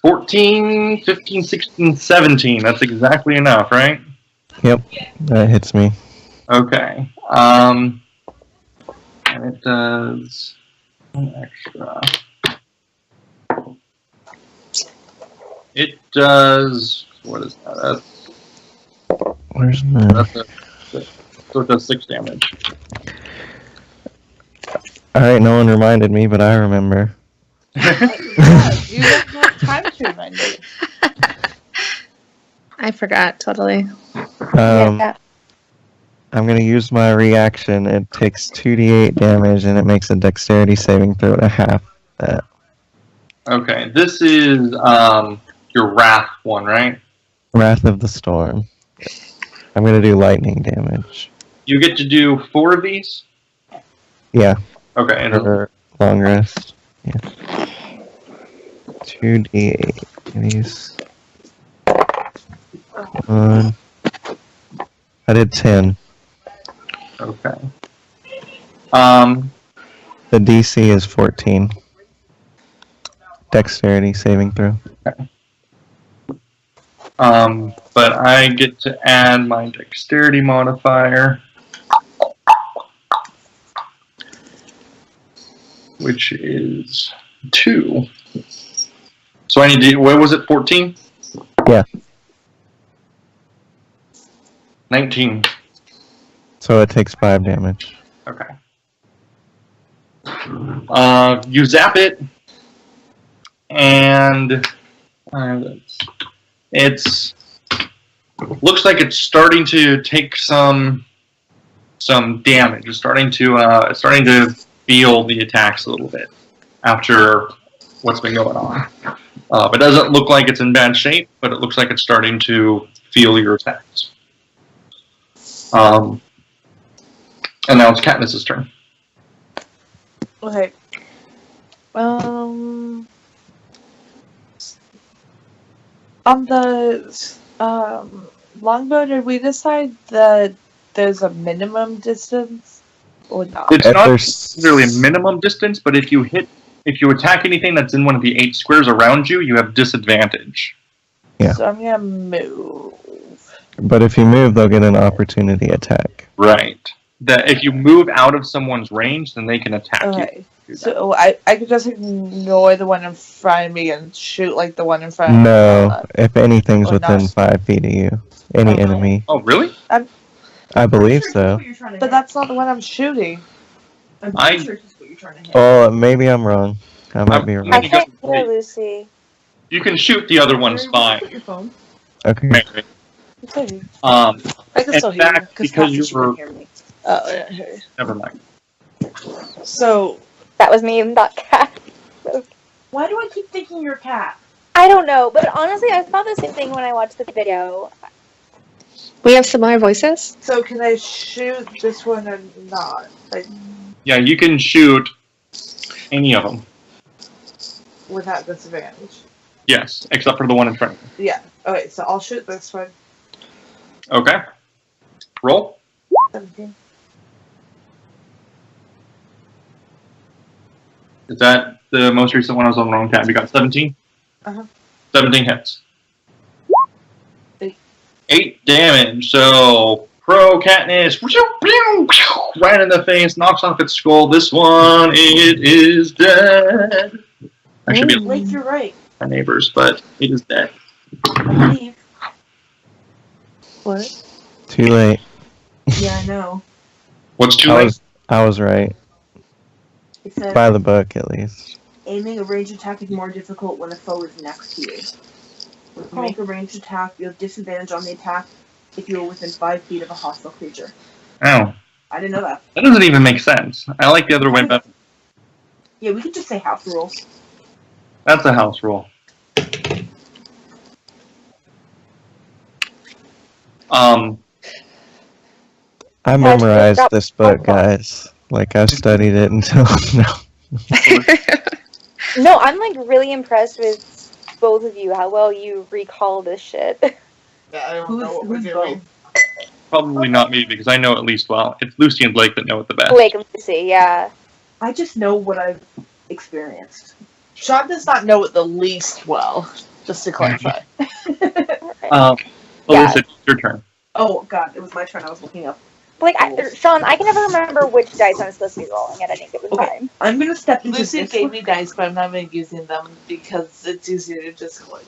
14, 15, 16, 17. That's exactly enough, right? Yep, that hits me. Okay. And it does an extra. It does. What is that? Where's my... So it does 6 damage. Alright, no one reminded me, but I remember. You don't have time to remind me. I forgot totally. Yeah. I'm gonna use my reaction. It takes 2d8 damage, and it makes a dexterity saving throw to half that. Okay, this is your wrath one, right? Wrath of the Storm. I'm gonna do lightning damage. You get to do 4 of these. Yeah, Okay, and for long rest. Yeah. 2d8. These. 1. I did 10. okay. The DC is 14. Dexterity saving throw. But I get to add my dexterity modifier, which is 2. So I need to. What was it? 14. Yeah. 19. So it takes 5 damage. Okay. You zap it, and it's looks like it's starting to take some damage. It's starting to feel the attacks a little bit after what's been going on. It doesn't look like it's in bad shape, but it looks like it's starting to feel your attacks. And now it's Katniss's turn. Okay. On the longbow, did we decide that there's a minimum distance or not? It's If not there's- necessarily a minimum distance, but if you attack anything that's in one of the 8 squares around you, you have disadvantage. Yeah. So I'm gonna move. But if you move, they'll get an opportunity attack. Right. That if you move out of someone's range, then they can attack Okay. you. So I could just ignore the one in front of me and shoot like the one in front of me. No, if anything's Or within not. 5 feet of you. Any Okay. enemy. Oh, really? I believe so. But that's not the one I'm shooting. I'm I- pretty sure this is what you're trying to hit. Oh, maybe I'm wrong. I might be I wrong. I you can't guys- hear Lucy. You can shoot the other one's Mary, will you fine. put your phone? Okay. Mary. Okay. Um, I can In still hear you fact, because because you you were- can hear me. Oh, yeah, I hear you. never mind. So That was me, not Cat. Why do I keep thinking you're a cat? I don't know, but honestly, I thought the same thing when I watched the video. We have similar voices. So can I shoot this one or not? Like Yeah, you can shoot any of them. without disadvantage? Yes, except for the one in front of you. Yeah. Okay, so I'll shoot this one. Okay. Roll. 17. Is that the most recent one? I was on the wrong tab. You got 17? Uh-huh. 17 hits. 8. 8 damage. So, Pro Katniss, right in the face, knocks off its skull. This one, it is dead. I should be Blake, you're right. my neighbors, but it is dead. I believe. What? Too late. Yeah, I know. What's too late? I was right. It says By the book, at least. aiming a ranged attack is more difficult when a foe is next to you. When you make a ranged attack, you have disadvantage on the attack if you are within 5 feet of a hostile creature. Oh. I didn't know that. That doesn't even make sense. I like the other way better. Yeah, we could just say house rules. That's a house rule. I memorized this book, guys. Like, I studied it until now. No, I'm like really impressed with both of you, how well you recall this shit. Yeah, I don't know what we're Who's doing. Probably not me, because I know it least well. It's Lucy and Blake that know it the best. Blake and Lucy, yeah. I just know what I've experienced. Shawn does not know it the least well, just to clarify. Alright. Alyssa, it's your turn. Oh god, it was my turn. I was looking up. Blake, Shawn, I can never remember which dice I'm supposed to be rolling at any given Okay. time. I'm gonna step into Lucy this gave one. me dice, but I'm not even using them because it's easier to just click.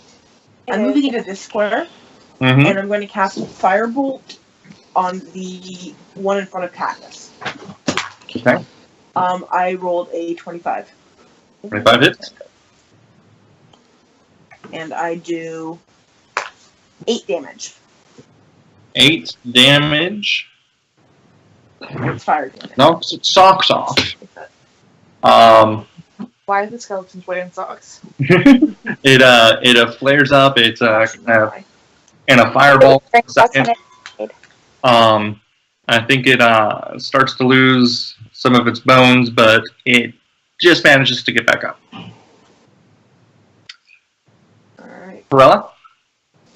I'm moving into this square, Mm-hmm. and I'm going to cast Firebolt on the one in front of Katniss. Okay. I rolled a 25. 25 hits. And I do 8 damage. 8 damage. It's fire damage. Knocks its socks off. Why are the skeletons wearing socks? it flares up. It's and a fireball. Second. I think it starts to lose some of its bones, but it just manages to get back up. Alright. Carella?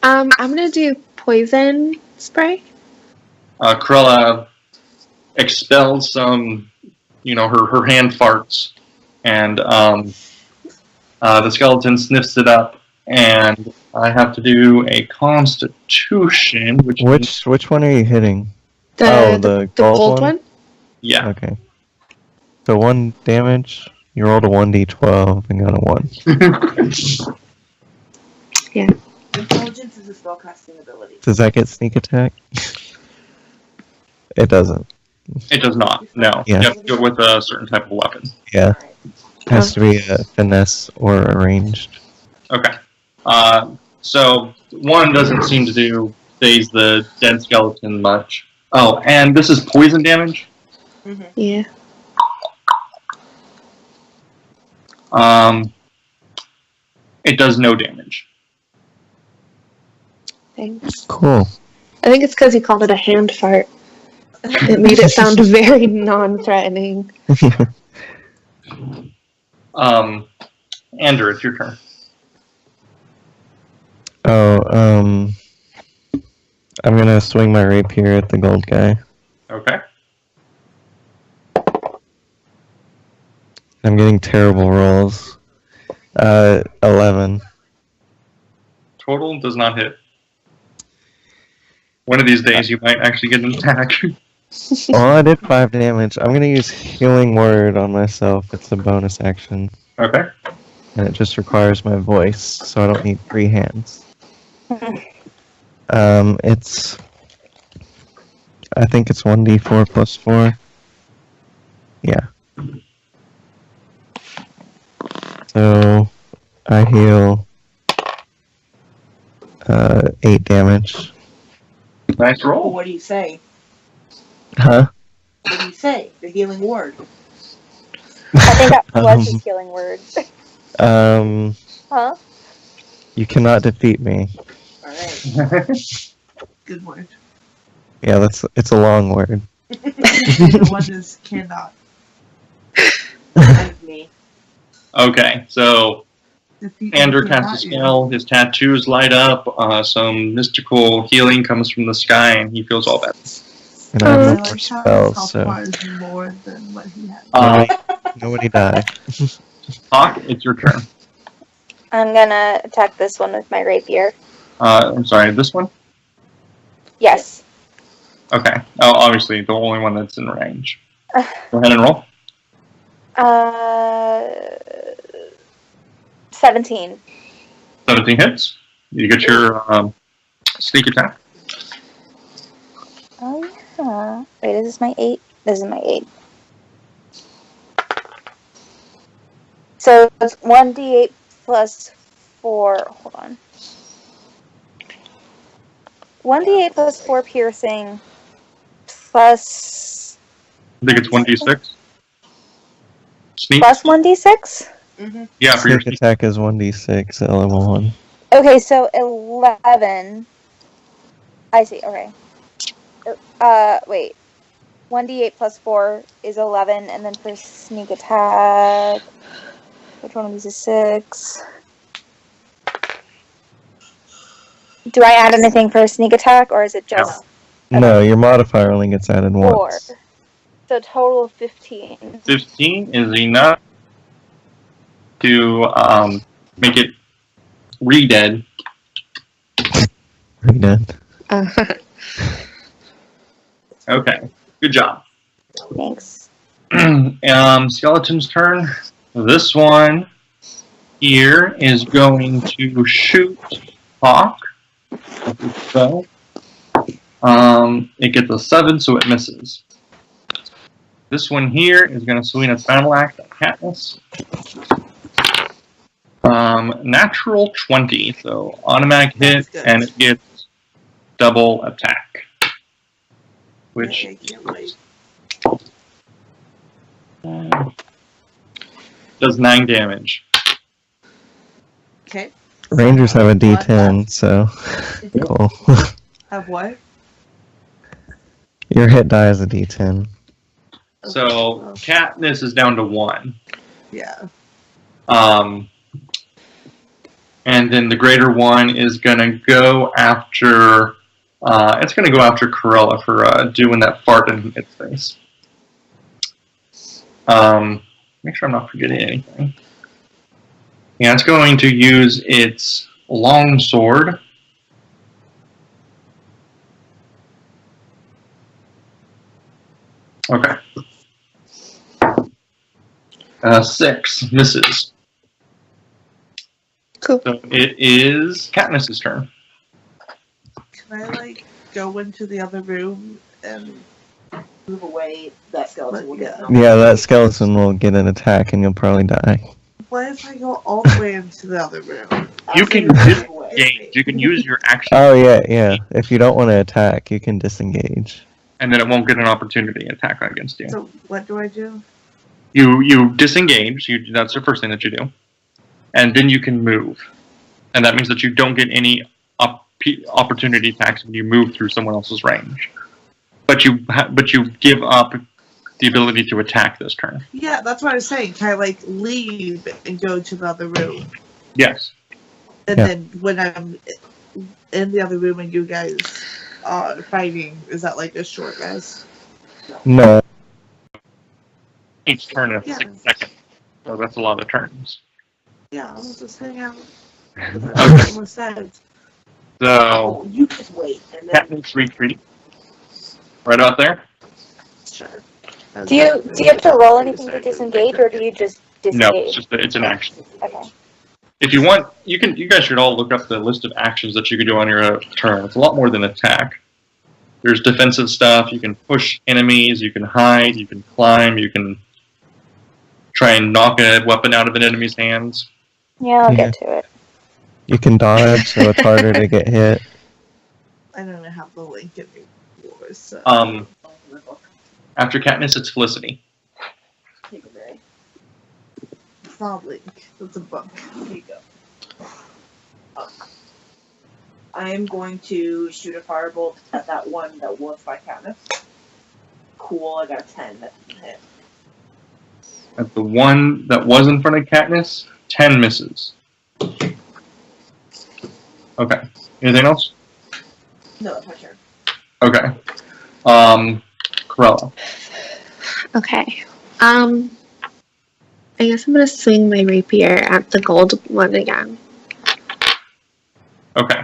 I'm gonna do poison spray. Carella expels some, her hand farts, and the skeleton sniffs it up, and I have to do a Constitution, Which one are you hitting? The gold one? Yeah. Okay. So 1 damage, you rolled a 1d12 and got a 1. Intelligence is a spellcasting ability. Does that get sneak attack? It doesn't. It does not, no. Yeah. You have to do it with a certain type of weapon. Yeah. Alright. Has to be a finesse or a ranged. Okay. So, one doesn't seem to phase the dead skeleton much. Oh, and this is poison damage? Yeah. It does no damage. Thanks. Cool. I think it's because he called it a hand fart. It made it sound very non-threatening. Andrew, it's your turn. I'm gonna swing my rapier at the gold guy. Okay. I'm getting terrible rolls. 11. Total does not hit. One of these days you might actually get an attack. Well, I did 5 damage. I'm gonna use Healing Word on myself. It's a bonus action. Okay. And it just requires my voice, so I don't need 3 hands. I think it's 1d4 plus 4. Yeah. So, I heal 8 damage. Nice Well, roll. what do you say? Huh? What do you say? The healing word. I think that was his healing word. Huh? You cannot defeat me. Alright. Good word. Yeah, it's a long word. The one is cannot. That's me. Okay, so Defeat Andrew me, casts a cannot you. spell, his tattoos light up, some mystical healing comes from the sky, and he feels all better. And I have I no like more how spells, his so health bar is more than what he had. nobody die. Hawke, it's your turn. I'm gonna attack this one with my rapier. I'm sorry, this one? Yes. Okay. Oh, obviously, the only one that's in range. Go ahead and roll. 17. 17 hits. You get your sneak attack. Oh, yeah. Wait, is this my 8? This is my 8. So it's 1d8 plus 4. Hold on. 1d8 plus 4 piercing plus. I think it's 1d6. Sneak? Plus 1d6? Mm-hmm. Yeah, for your Sneak sneak. attack is 1d6 at level 1. Okay, so 11. I see, okay. Wait. 1d8 plus 4 is 11, and then for sneak attack. Which one of these is 6? Do I add anything for a sneak attack, or is it just No, your modifier only gets added 4? once. So total of 15. 15 is enough to make it re-dead. Pretty dead. Okay, good job. Thanks. Skeleton's turn. This one here is going to shoot Hawke. So, it gets a 7, so it misses. This one here is going to swing its battle axe at Katniss. Natural 20, so automatic hit, and it gets double attack. Which I can't wait. does 9 damage. Okay. Rangers have a d10, so cool. Have what? Your hit die is a d10. So Katniss is down to 1. Yeah. And then the greater one is gonna go after. It's gonna go after Carella for doing that fart in its face. Make sure I'm not forgetting anything. Yeah, it's going to use its long sword. Okay. 6 misses. Cool. So it is Katniss's turn. Can I go into the other room and Move away. That skeleton will get Yeah, that skeleton will get an attack and you'll probably die. what if I go all the way into the other room? You can disengage. You can use your action, Oh, yeah. If you don't want to attack, you can disengage. and then it won't get an opportunity attack against you. So what do I do? You disengage. That's the first thing that you do, and then you can move, and that means that you don't get any opportunity attacks when you move through someone else's range. But you give up the ability to attack this turn. Yeah, that's what I was saying. Can I leave and go to the other room? Yes. And Yeah. then when I'm in the other room and you guys are fighting, is that a short rest? No. Each turn is Yeah. 6 seconds, so that's a lot of turns. Yeah, I'll just hang out. That Okay. makes more sense. So Oh, you just wait. And then Katniss retreat. Right out there. Sure. Do you have to roll anything to disengage, or do you just No, disengage? it's an action. Okay. If you want, you guys should all look up the list of actions that you can do on your turn. It's a lot more than attack. There's defensive stuff. You can push enemies. You can hide. You can climb. You can try and knock a weapon out of an enemy's hands. Yeah, I'll get to it. You can dodge, so it's harder to get hit. I don't have the link anymore, so. After Katniss, it's Felicity. take a break. It's not a link. It's a book. Here you go. I am going to shoot a firebolt at that one that was by Katniss. Cool, I got a 10. That didn't hit. At the one that was in front of Katniss, 10 misses. Okay. Anything else? No, that's my turn. Okay. Carella. Okay. I guess I'm gonna swing my rapier at the gold one again. Okay.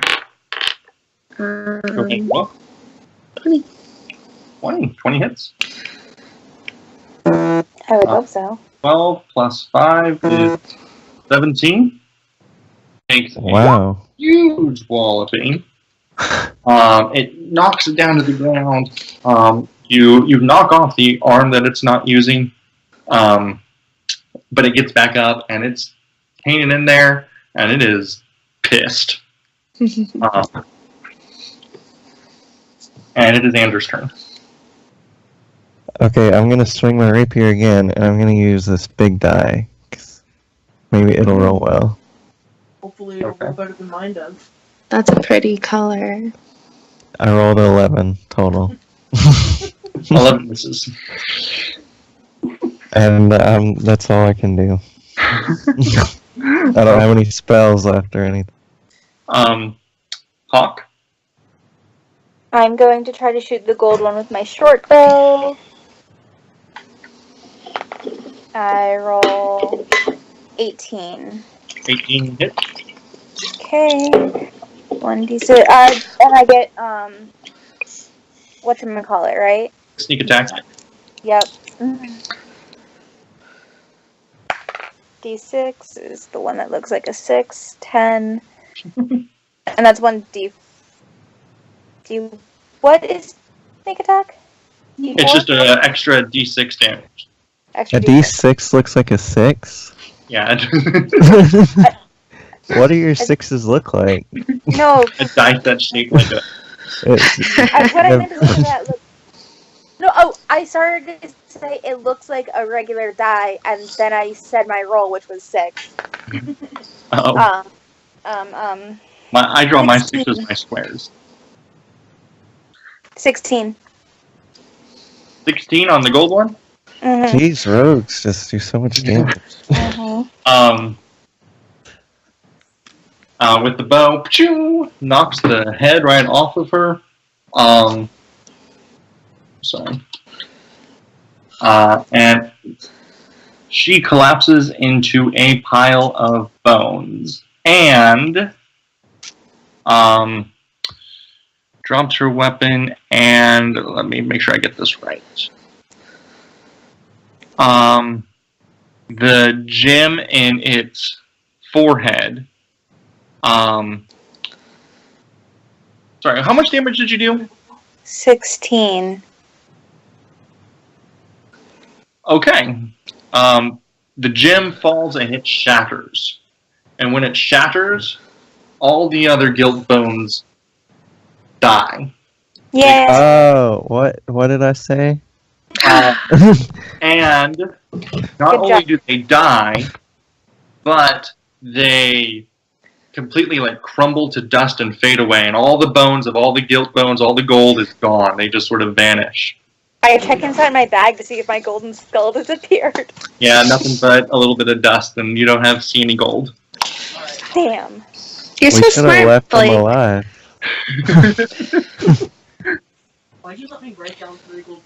Okay. Well, 20. 20 hits. I would hope so. 12 plus 5 is 17. Takes Wow. a huge wall of pain. It knocks it down to the ground. You knock off the arm that it's not using, but it gets back up and it's hanging in there, and it is pissed. And it is Andrew's turn. Okay, I'm gonna swing my rapier again, and I'm gonna use this big die. 'Cause maybe it'll roll well. Hopefully it'll roll better than mine does. That's a pretty color. I rolled 11 total. 11 misses. And that's all I can do. I don't have any spells left or anything. Hawke. I'm going to try to shoot the gold one with my short bow. I roll 18. 18 hit. Okay. 1d6. And I get, whatchamacallit, right? Sneak attack. Yep. D6 is the one that looks like a 6, 10. And that's 1d. What is sneak attack? D4? It's just an extra d6 damage. Extra A D6 looks like a 6? Yeah. What do your 6s look like? No. A dice that's shaped like a... What I meant to say that look. No, I started to say it looks like a regular die, and then I said my roll, which was 6. Uh-oh. I draw my 6 as my squares. 16. 16 on the gold one? Mm-hmm. These rogues just do so much damage. Mm-hmm. With the bow, knocks the head right off of her. Sorry. And she collapses into a pile of bones. And drops her weapon, and let me make sure I get this right. The gem in its forehead. Sorry, how much damage did you do? 16. Okay. The gem falls and it shatters. And when it shatters, all the other guild bones die. Yeah. Oh, what did I say? And not only do they die, but they completely crumble to dust and fade away, and all the bones of all the guild bones, all the gold is gone. They just sort of vanish. I check inside my bag to see if my golden skull disappeared. Yeah, nothing but a little bit of dust, and you don't see any gold. Damn. You're so We should have smart, left them Blake. alive. Why'd you let me write down 3 gold?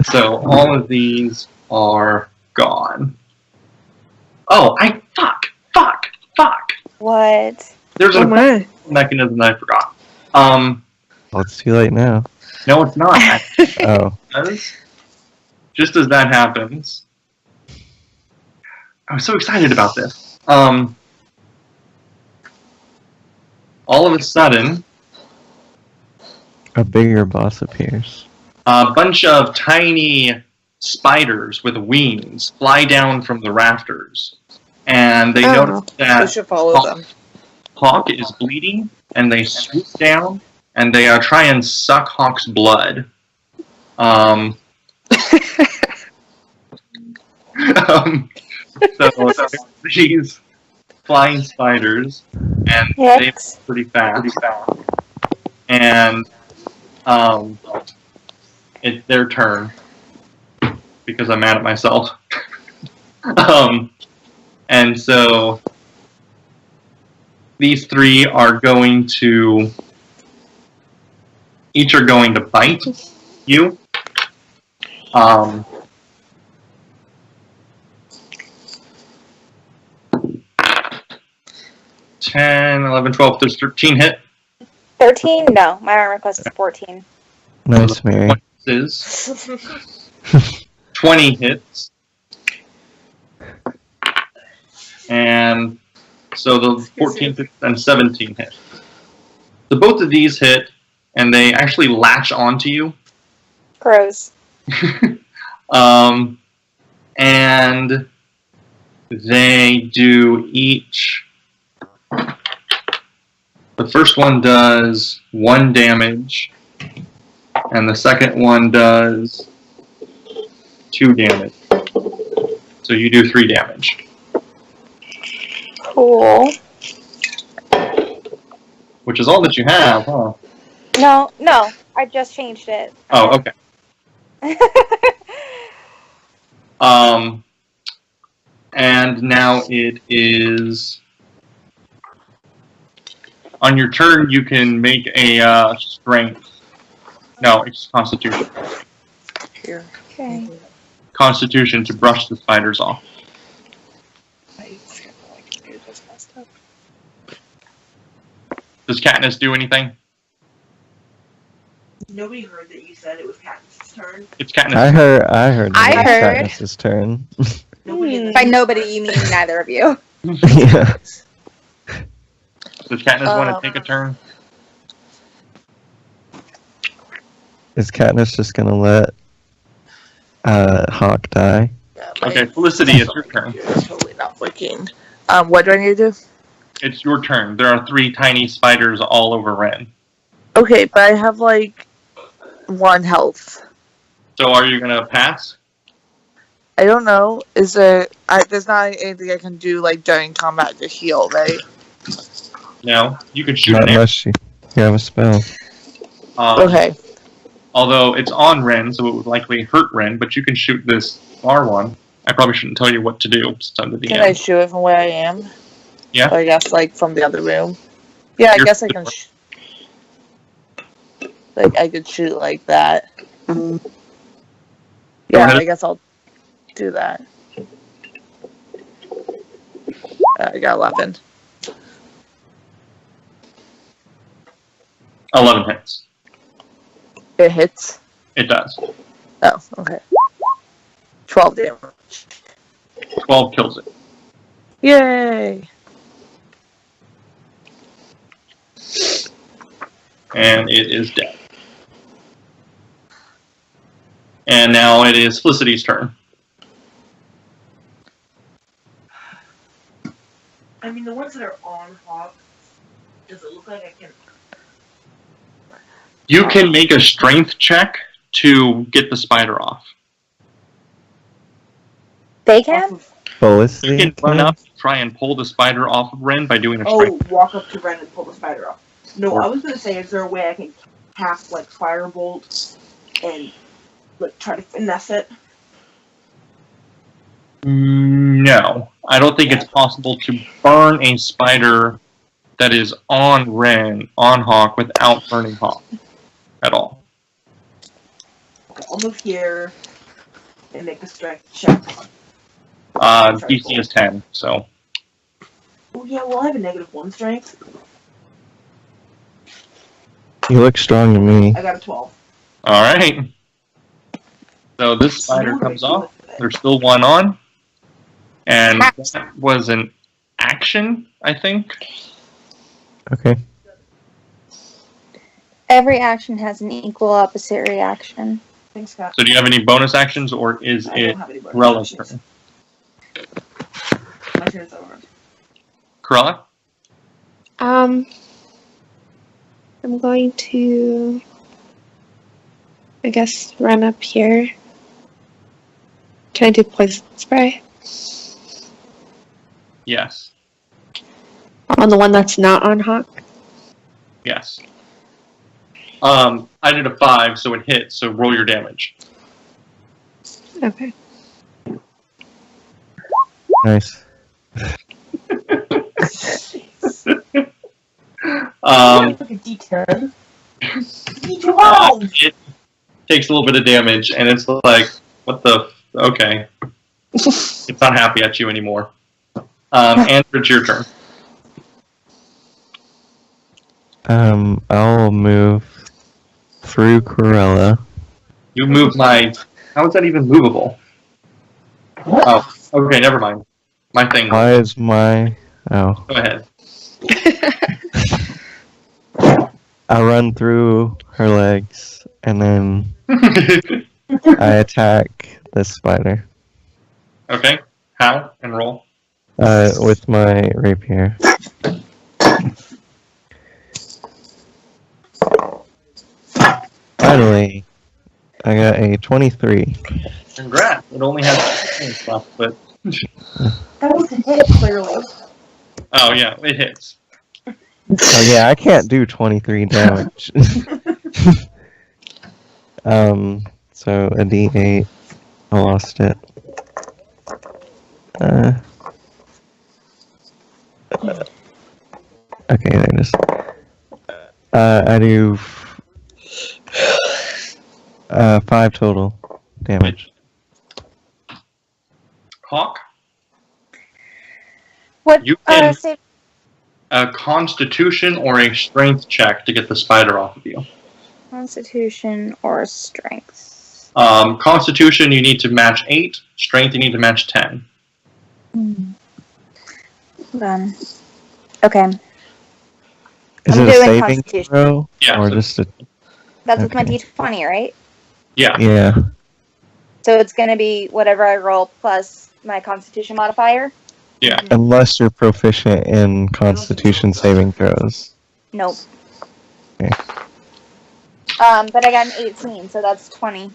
So all of these are gone. Oh, fuck. What? There's Oh a my. mechanism that I forgot. Well, it's too late now. No, it's not. Oh. Just as that happens, I was so excited about this. All of a sudden, A bigger boss appears. a bunch of tiny spiders with wings fly down from the rafters, and they notice I that should follow them. Hawke is bleeding, and they swoop down, and they try and suck Hawke's blood. So these flying spiders, and they're pretty fast. And it's their turn because I'm mad at myself. And so these 3 are going to each are going to bite you. 10, 11, 12, there's 13 hit. 13? No, my armor class is 14. Nice, Mary. Is 20 hits. And so the 14 and 17 hit. So both of these hit, and they actually latch onto you. Gross. And they do each. The first one does 1 damage, and the second one does 2 damage. So you do 3 damage. Cool. Which is all that you have, huh? No, I just changed it. Oh, okay. And now it is on your turn. You can make a strength. No, it's Constitution. Here. Okay. Constitution to brush the spiders off. Does Katniss do anything? Nobody heard that you said it was Katniss' turn. It's Katniss. I heard that I it was heard. Katniss' turn. Nobody By nobody, you mean neither of you. Yeah. Does Katniss want to take a turn? Is Katniss just gonna let Hawke die? Yeah, Okay, Felicity, it's your turn. It's totally not working. What do I need to do? It's your turn. There are 3 tiny spiders all over Ren. Okay, but I have like 1 health. So are you gonna pass? I don't know. Is there? There's not anything I can do like during combat to heal, right? No, you can shoot Not an arrow. unless you have a spell. Okay. Although it's on Ren, so it would likely hurt Ren, but you can shoot this R1. I probably shouldn't tell you what to do. It's under the Can I end. shoot it from where I am? Yeah. Or I guess like from the other room. Yeah, I You're- guess I can. Like I could shoot like that. Go Yeah, ahead. I guess I'll do that. I got 11. 11 hits. It hits. It does. Oh, okay. 12 damage. 12 kills it. Yay! And it is dead. And now it is Felicity's turn. I mean, the ones that are on Hawke, does it look like I can... You can make a strength check to get the spider off. They Off can? of, Felicity? You can run up, try and pull the spider off of Ren by doing a oh, strength. walk up to Ren and pull the spider off. No, I was gonna say, is there a way I can cast, like, Firebolt and, like, try to finesse it? No, I don't think it's possible to burn a spider that is on Ren, on Hawke, without burning Hawke at all. Okay, I'll move here and make a strength check. DC is 10, so. Oh, yeah, well, I have a -1 strength. You look strong to me. I got a 12. Alright. So this spider comes off. There's still one on. And that was an action, I think. Okay. Every action has an equal opposite reaction. Thanks, Scott. So do you have any bonus actions, or is I it don't have any bonus Corella's actions. turn? My turn's over. Carella? I'm going to, I guess, run up here. Can I do poison spray Yes. on the one that's not on Hawke? Yes. I did a 5, so it hits, so roll your damage. Okay. Nice. Like a D10. D12! It takes a little bit of damage, and it's like, what the? Okay. It's not happy at you anymore. Andrew, it's your turn. I'll move through Carella. You move my... How is that even movable? Oh, okay, never mind. My thing. Why is my... Oh. Go ahead. I run through her legs, and then I attack the spider. Okay. How? And roll. With my rapier. Finally, I got a 23. Congrats. It only has 2 points left, but... That was a hit, clearly. Oh, yeah, it hits. Oh yeah, I can't do 23 damage. So a D8. I lost it. Okay, there it is. I do 5 total damage. Hawke, What? You can- Save. a Constitution or a Strength check to get the spider off of you. Constitution or strength? Constitution, you need to match 8. Strength, you need to match 10. Hold on. Okay. Is I'm it a doing saving Constitution. throw? Yeah, Or so- just a... That's with my Okay. D20, right? Yeah. Yeah. So it's going to be whatever I roll plus my Constitution modifier? Yeah. Unless you're proficient in Constitution saving throws. Nope. Okay. But I got an 18, so that's 20.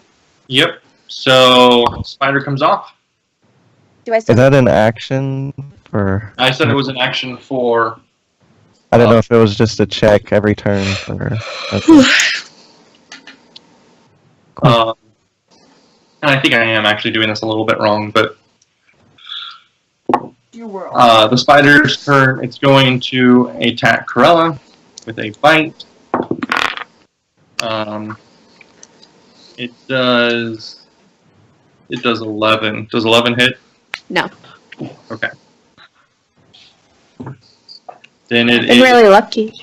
Yep. So, spider comes off. Do I still? Is that an action for... I said it was an action for... I don't know if it was just a check every turn for... Okay. And I think I am actually doing this a little bit wrong, but You were the spider's turn, it's going to attack Carella with a bite. It does 11. Does 11 hit? No. Okay. Then it I'm is really lucky.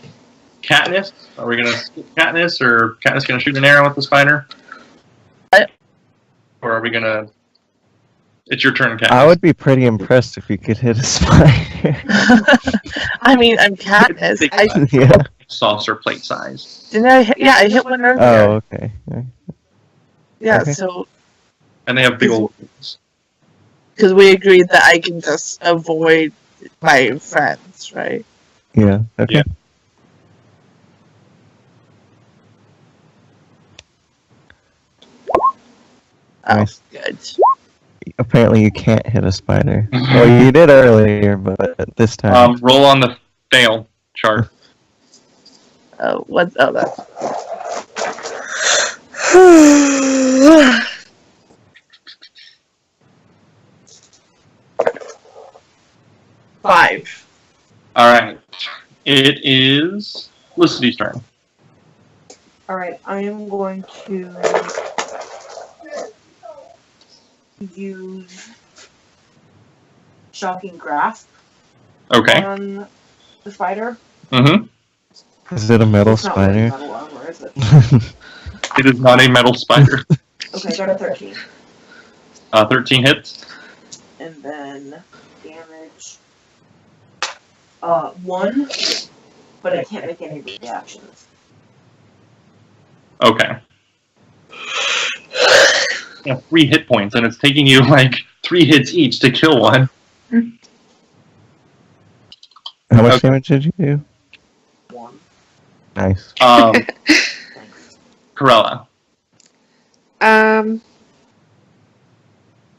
Katniss. Are we gonna skip Katniss, or Katniss gonna shoot an arrow at the spider? What? Or are we gonna? It's your turn, Katniss. I would be pretty impressed if you could hit a spider. I mean, I'm Katniss. Yeah. Saucer plate size, Didn't I hit? Yeah, I hit one earlier. Oh, okay. yeah, okay. so and they have big old wings. because we agreed that I can just avoid my friends, right? Yeah. Okay. Yeah. Nice. Oh, good. Apparently you can't hit a spider. Well, you did earlier, but this time... Roll on the fail chart. Oh, what's that? 5. All right. It is Felicity's turn. Alright, I am going to use Shocking Grasp Okay. on the spider. Mm-hmm. Is it a metal It's not wearing spider? metal armor, is it? It is not a metal spider. Okay, got a 13. 13 hits. And then damage 1, but I can't make any reactions. Okay. Yeah, 3 hit points, and it's taking you like 3 hits each to kill one. How much Okay. damage did you do? 1. Nice. Thanks. Carella.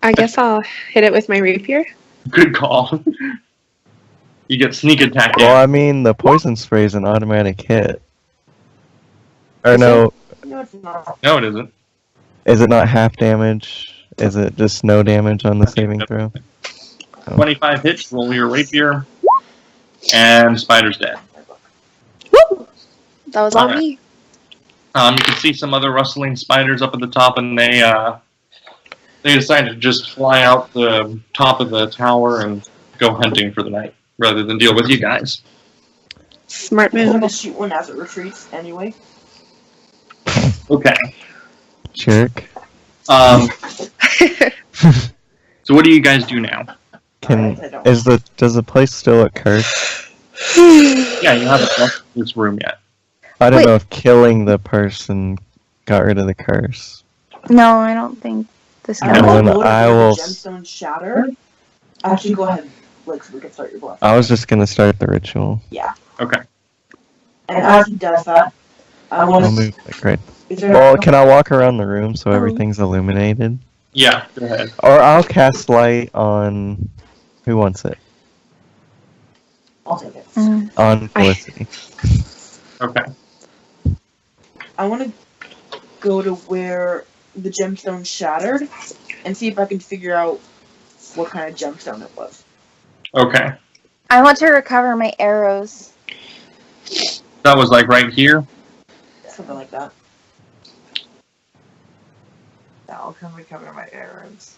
I guess I'll hit it with my rapier. Good call. You get sneak attack. Well, I mean, the poison spray is an automatic hit. Or no, No, it's not. No, it isn't. is it not half damage? Is it just no damage on the saving throw? 25 hits. Roll your rapier, and spider's dead. Woo! That was on Alright. me. You can see some other rustling spiders up at the top, and they decided to just fly out the top of the tower and go hunting for the night rather than deal with you guys. Smart I'm move. gonna shoot one as it retreats anyway. Okay. Jerk. So what do you guys do now? Can I don't. does the place still look cursed? Yeah, you haven't left this room yet. I don't Wait. know if killing the person got rid of the curse. No, I don't think this I guy. No. want to Then go to I where will the gemstone shattered. Actually, go ahead, Blake, so we can start your blessing. I was just gonna start the ritual. Okay. And as he does that, I want I'll to. move like right. Is there Well, can I walk around the room so Oh. everything's illuminated? Yeah, go ahead. Or I'll cast light on who wants it? I'll take it. Mm. On Felicity. Okay. I want to go to where the gemstone shattered and see if I can figure out what kind of gemstone it was. Okay. I want to recover my arrows. That was like right here. Something like that. I'll come recover my arrows.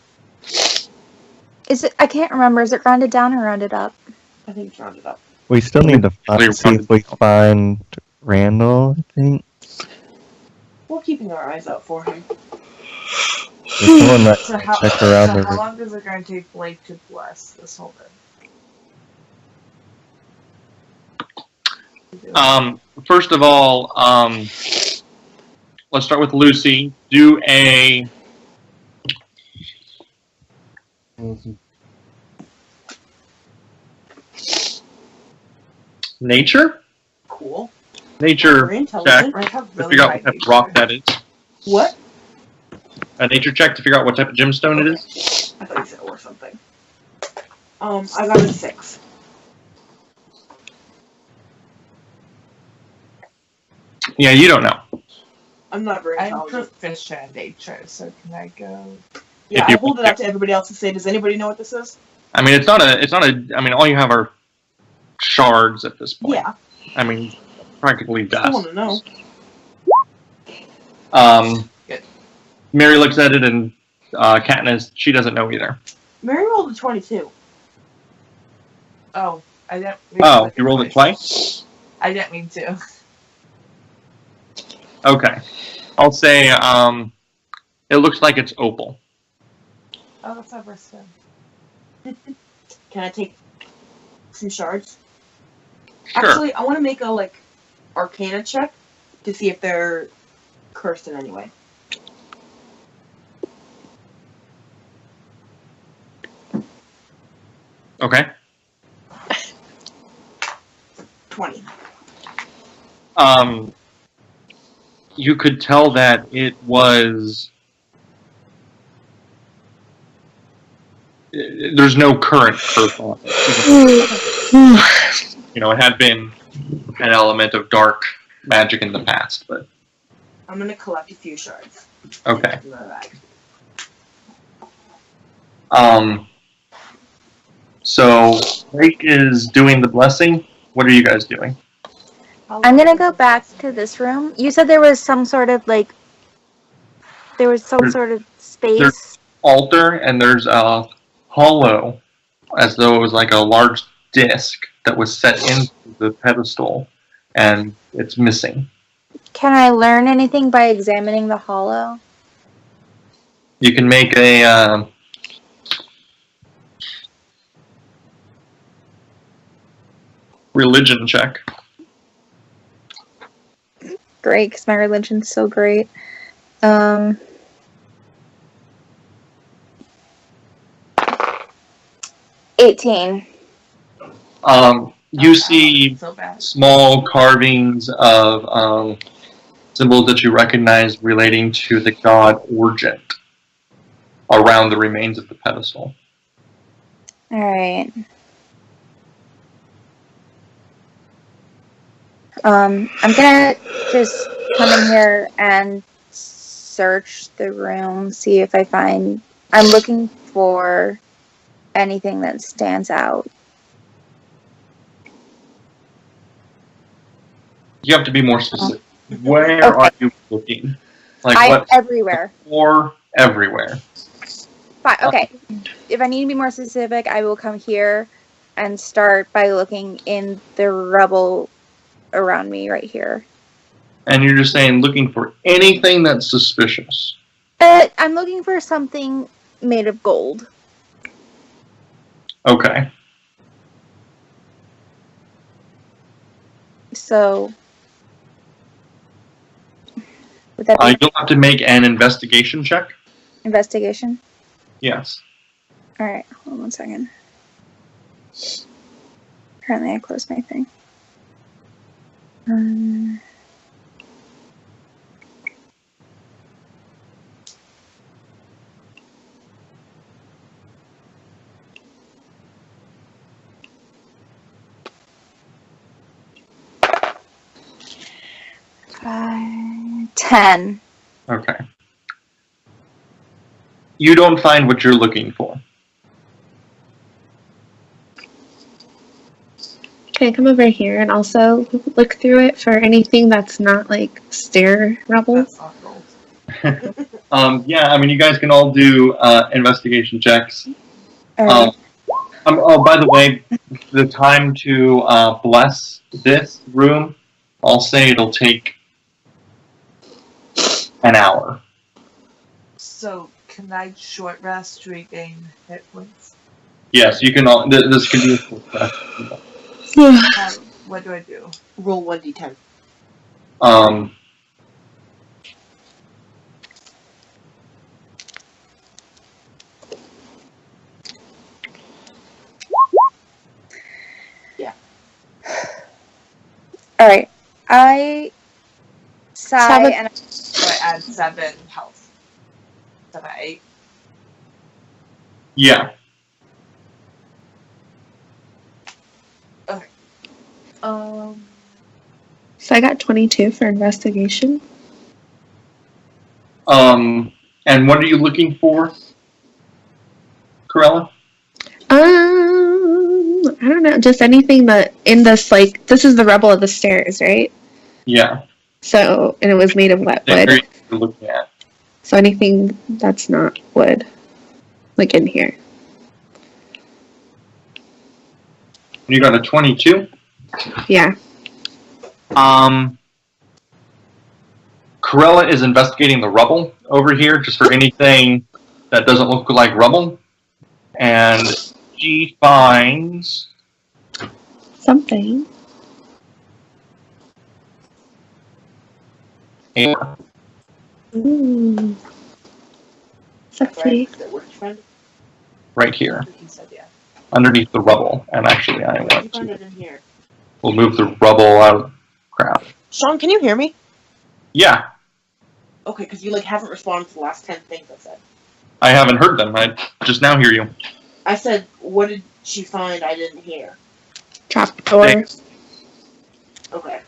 Is it? I can't remember. Is it rounded down or rounded up? I think it's rounded up. We still need to see if we find Randall, I think. We're keeping our eyes out for him. There's someone that So how, check around the how room. long is it going to take Blake to bless this whole thing? First of all, let's start with Lucy. Do a nature Cool. nature Very check intelligent. I have to really figure out high what type of nature. rock that is. What? A nature check to figure out what type of gemstone it is. I thought you said or something. I got a 6. Yeah, you don't know. I'm not very I'm intelligent. proficient in nature, so can I go? Yeah, If I you- hold it up to everybody else to say, does anybody know what this is? I mean, it's not a. I mean, all you have are shards at this point. Yeah, I mean, practically I dust. want to know. Good. Mary looks at it, and Katniss, she doesn't know either. Mary rolled a 22. Oh, I didn't. Oh, you rolled it twice? I didn't mean to. Okay. I'll say, it looks like it's opal. Oh, that's not first time. Can I take some shards? Sure. Actually, I want to make a, Arcana check to see if they're cursed in any way. Okay. 20. You could tell that it was. There's no current curse on it. You know, it had been an element of dark magic in the past, but I'm going to collect a few shards. okay. In my bag. So Blake is doing the blessing. What are you guys doing? I'm gonna go back to this room. You said there was some sort of space. Altar, and there's a hollow, as though it was like a large disc that was set into the pedestal, and it's missing. Can I learn anything by examining the hollow? You can make a religion check. Great, because my religion's so great. 18. You see So bad. small carvings of symbols that you recognize relating to the god Urgent around the remains of the pedestal. Alright. I'm gonna just come in here and search the room, see if I find... I'm looking for anything that stands out. You have to be more specific. Where Okay. are you looking? Like I'm what? everywhere. Or everywhere. Fine, okay. If I need to be more specific, I will come here and start by looking in the rubble around me right here. And you're just saying looking for anything that's suspicious. I'm looking for something made of gold. Okay. So, would that be You'll have to make an investigation check. investigation? Yes. Alright, hold on 1 second. Apparently I closed my thing. Five, 10. Okay. You don't find what you're looking for. Can I come over here and also look through it for anything that's not like stair rubble? That's soft rolls. Yeah, I mean, you guys can all do investigation checks. Alright. Oh, by the way, the time to bless this room, I'll say it'll take an hour. So, can I short rest to regain hit points? Yes, you can all. This can be a full test. What do I do? Roll 1d10. Yeah. Alright. I sigh and So I add 7 health. 7, 8. Yeah. So I got 22 for investigation. And what are you looking for, Carella? I don't know, just anything that in this, like, this is the rubble of the stairs, right? Yeah. So, and it was made of wet That's wood. what you're looking at. So anything that's not wood, like in here. You got a 22. Yeah. Carella is investigating the rubble over here, just for anything that doesn't look like rubble, and she finds Something. a Ooh. Sexy. That works, friend? right here, He said, yeah. underneath the rubble. And actually, I You want found to. it in here. We'll move the rubble out. Crap. Shawn, can you hear me? Yeah, Okay, because you haven't responded to the last 10 things I said. I haven't heard them. I just now hear you. I said, what did she find I didn't hear? Trapdoor. Thanks. Okay.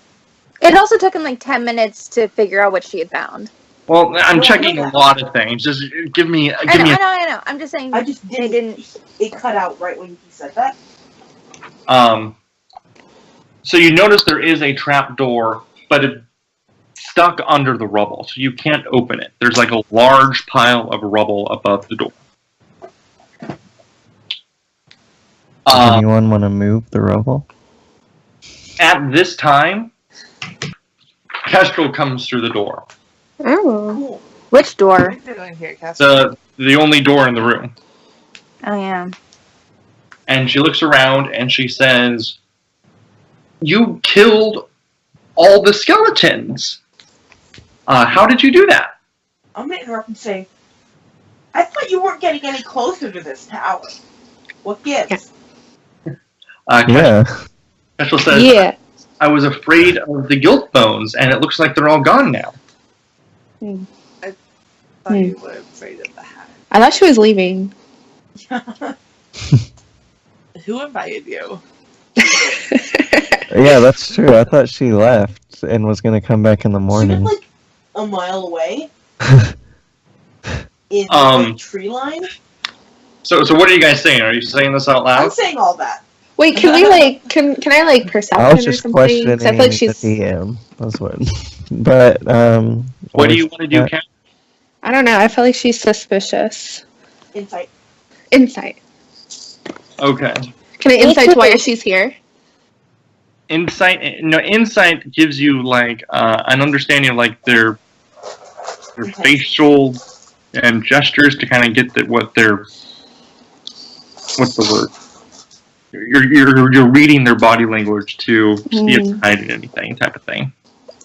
it also took him like 10 minutes to figure out what she had found. Well, I'm Well, checking yeah. a lot of things. Just give me. I know. I'm just saying I just they didn't. It cut out right when he said that. So you notice there is a trap door, but it's stuck under the rubble, so you can't open it. There's like a large pile of rubble above the door. Does anyone want to move the rubble? At this time, Kestrel comes through the door. Oh. Cool. Which What door? are you doing here, Cassie? The only door in the room. Oh, yeah. And she looks around and she says, "You killed all the skeletons. How did you do that?" I'm going to interrupt and say, I thought you weren't getting any closer to this tower. What gives? Yeah. Kestrel says, Yeah. "I was afraid of the guilt bones, and it looks like they're all gone now." I thought you were afraid of the hat. I thought she was leaving. Who invited you? Yeah, that's true. I thought she left and was going to come back in the She morning. was a mile away. In the tree line. So what are you guys saying? Are you saying this out I'm loud? saying all that. Wait, can we can I like perception I was or just something? questioning 'Cause I feel like she's. the DM. That's what. But What do you want to do, Kat? I don't know. I feel like she's suspicious. Insight. Insight. Okay. Can I insight to why she's here? Insight gives you like an understanding of like their facial and gestures to kind of get what's the word? You're reading their body language to see if they're hiding anything, type of thing.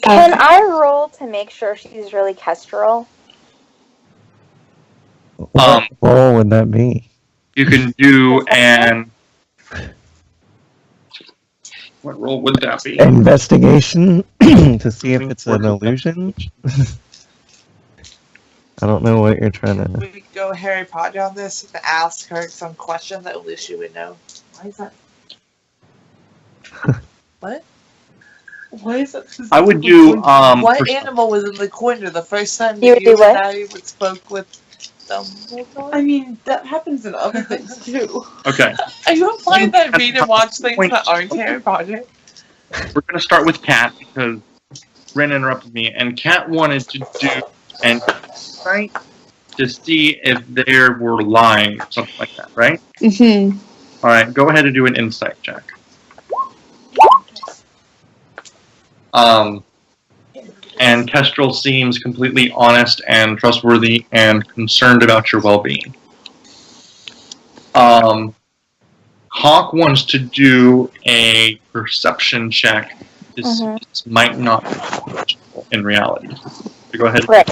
Can I roll to make sure she's really kestrel? What role would that be? You can do an. What role would that be? Investigation to see if it's an illusion. I don't know what you're trying to. We could go Harry Potter on this and ask her some question that only she would know. Why is that? What? Why is that? I would do. What animal was in the corner the first time You would do what? and I spoke with Dumbledore? I mean, that happens in other things too. Okay. Are you implying that I read and watch things that aren't Harry Potter? We're gonna start with Kat because Ren interrupted me, and Kat wanted to do an insight to see if they were lying or something like that, right? Mm-hmm. All right, go ahead and do an insight check. And Kestrel seems completely honest and trustworthy and concerned about your well-being. Hawke wants to do a perception check. This might not be in reality. So go ahead. Right.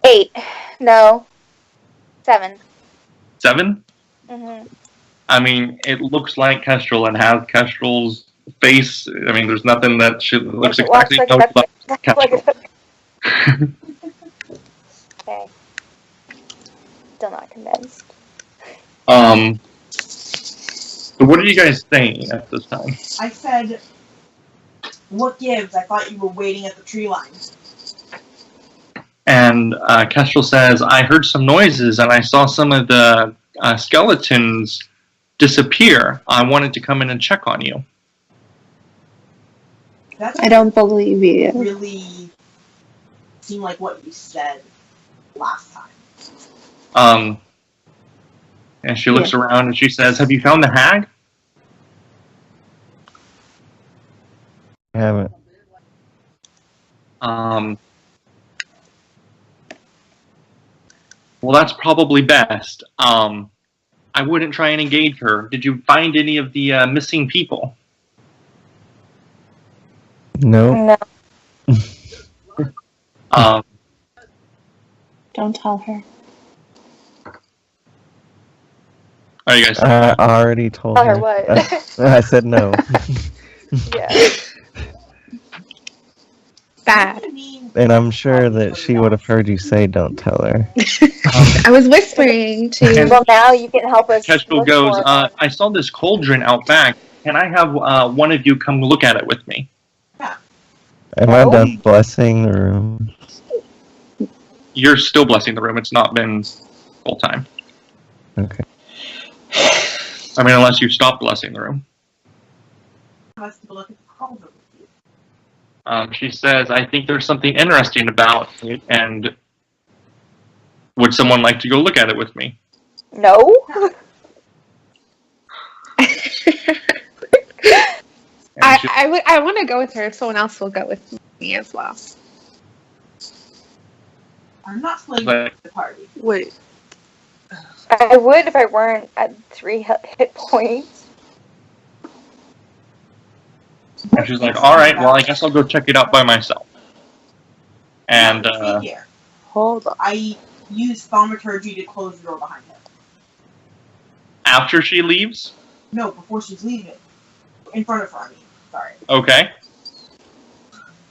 8. No. 7. 7? Mm-hmm. I mean, it looks like Kestrel and has Kestrel's face. I mean, there's nothing that looks exactly like Kestrel. Okay. Still not convinced. So what are you guys saying at this time? I said, what gives? I thought you were waiting at the tree line. And Kestrel says, I heard some noises and I saw some of the skeletons disappear. I wanted to come in and check on you. That's I don't believe you. really seemed like what you said last time. And she looks around and she says, have you found the hag? I haven't. Well, that's probably best. I wouldn't try and engage her. Did you find any of the missing people? No. No. Don't tell her. Are you guys? I already told Tell her her. what? I said no. Yeah. Bad. And I'm sure that she would have heard you say don't tell her. I was whispering to. Well, now you can help us. Kestrel look goes, for it. I saw this cauldron out back. Can I have one of you come look at it with me? Am I done blessing the room? You're still blessing the room. It's not been full time. Okay. I mean, unless you stop blessing the room. Let's look at the cauldron with you. She says, I think there's something interesting about it, and would someone like to go look at it with me? No. I want to go with her if someone else will go with me as well. I'm not splitting the party. Wait. I would if I weren't at 3 hit points. And she's like, all right, well, I guess I'll go check it out by myself. And Here. Hold on. I use thaumaturgy to close the door behind her. after she leaves? No, before she's leaving. In front of her, I mean. Sorry. Okay.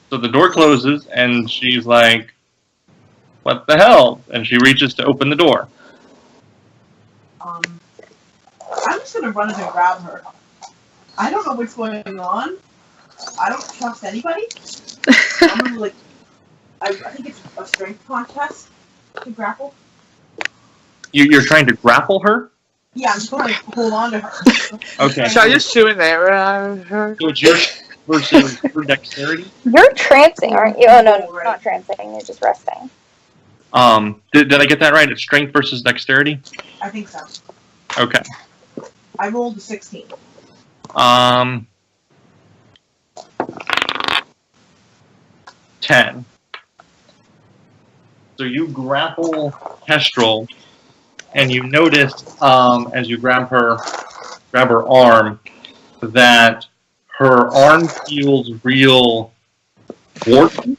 So the door closes, and she's like, what the hell? And she reaches to open the door. I'm just gonna run in and grab her. I don't know what's going on. I don't trust anybody. I'm gonna, like, I think it's a strength contest to grapple. You're trying to grapple her? Yeah, I'm just going to hold on to her. Okay. Should I just shoot an arrow at her? So it's yours versus her dexterity? You're trancing, aren't you? Oh, no, not trancing. You're just resting. Did I get that right? It's strength versus dexterity? I think so. Okay. I rolled a 16. $10. So you grapple Kestrel, and you notice as you grab her arm that her arm feels real warty.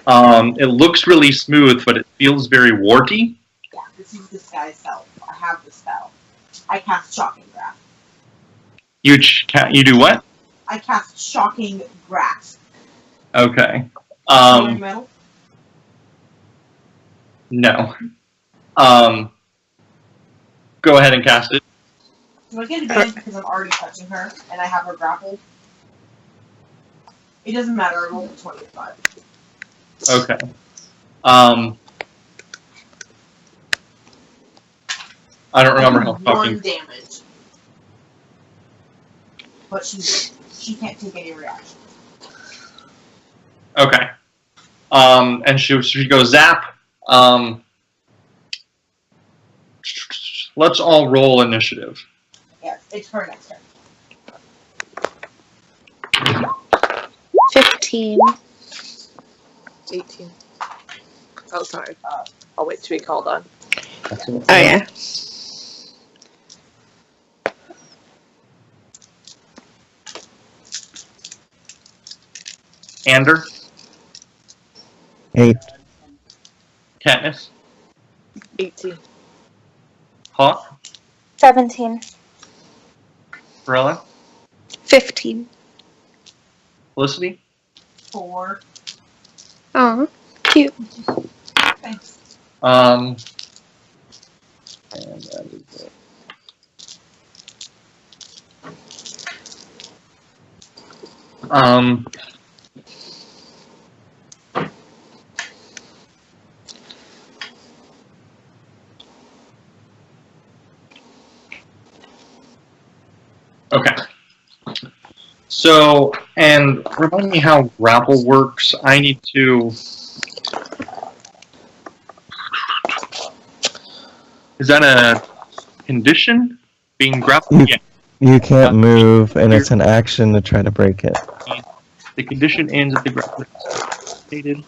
It looks really smooth, but it feels very warty. Yeah, this is this guy's spell. I have the spell. I cast Shocking Grasp. You do what? I cast Shocking Grasp. Okay. Healing metal? No. Go ahead and cast it. Do I get advantage because I'm already touching her and I have her grappled? It doesn't matter. I rolled a 25. Okay. I don't remember how fucking. 1 damage. But she can't take any reaction. Okay. And she goes zap. Let's all roll initiative. Yes, it's her next turn. 15. 18. Oh, sorry. I'll wait to be called on. Oh, yeah. Ander, 8. Katniss, 18. Hawke, 17. Carella, 15. Felicity. 4. Oh, cute. Thanks. And that is it. Okay. So, and remind me how grapple works. I need to. Is that a condition? Being grappled? Yeah. You can't move, and it's an action to try to break it. The condition ends if the grappler is stated.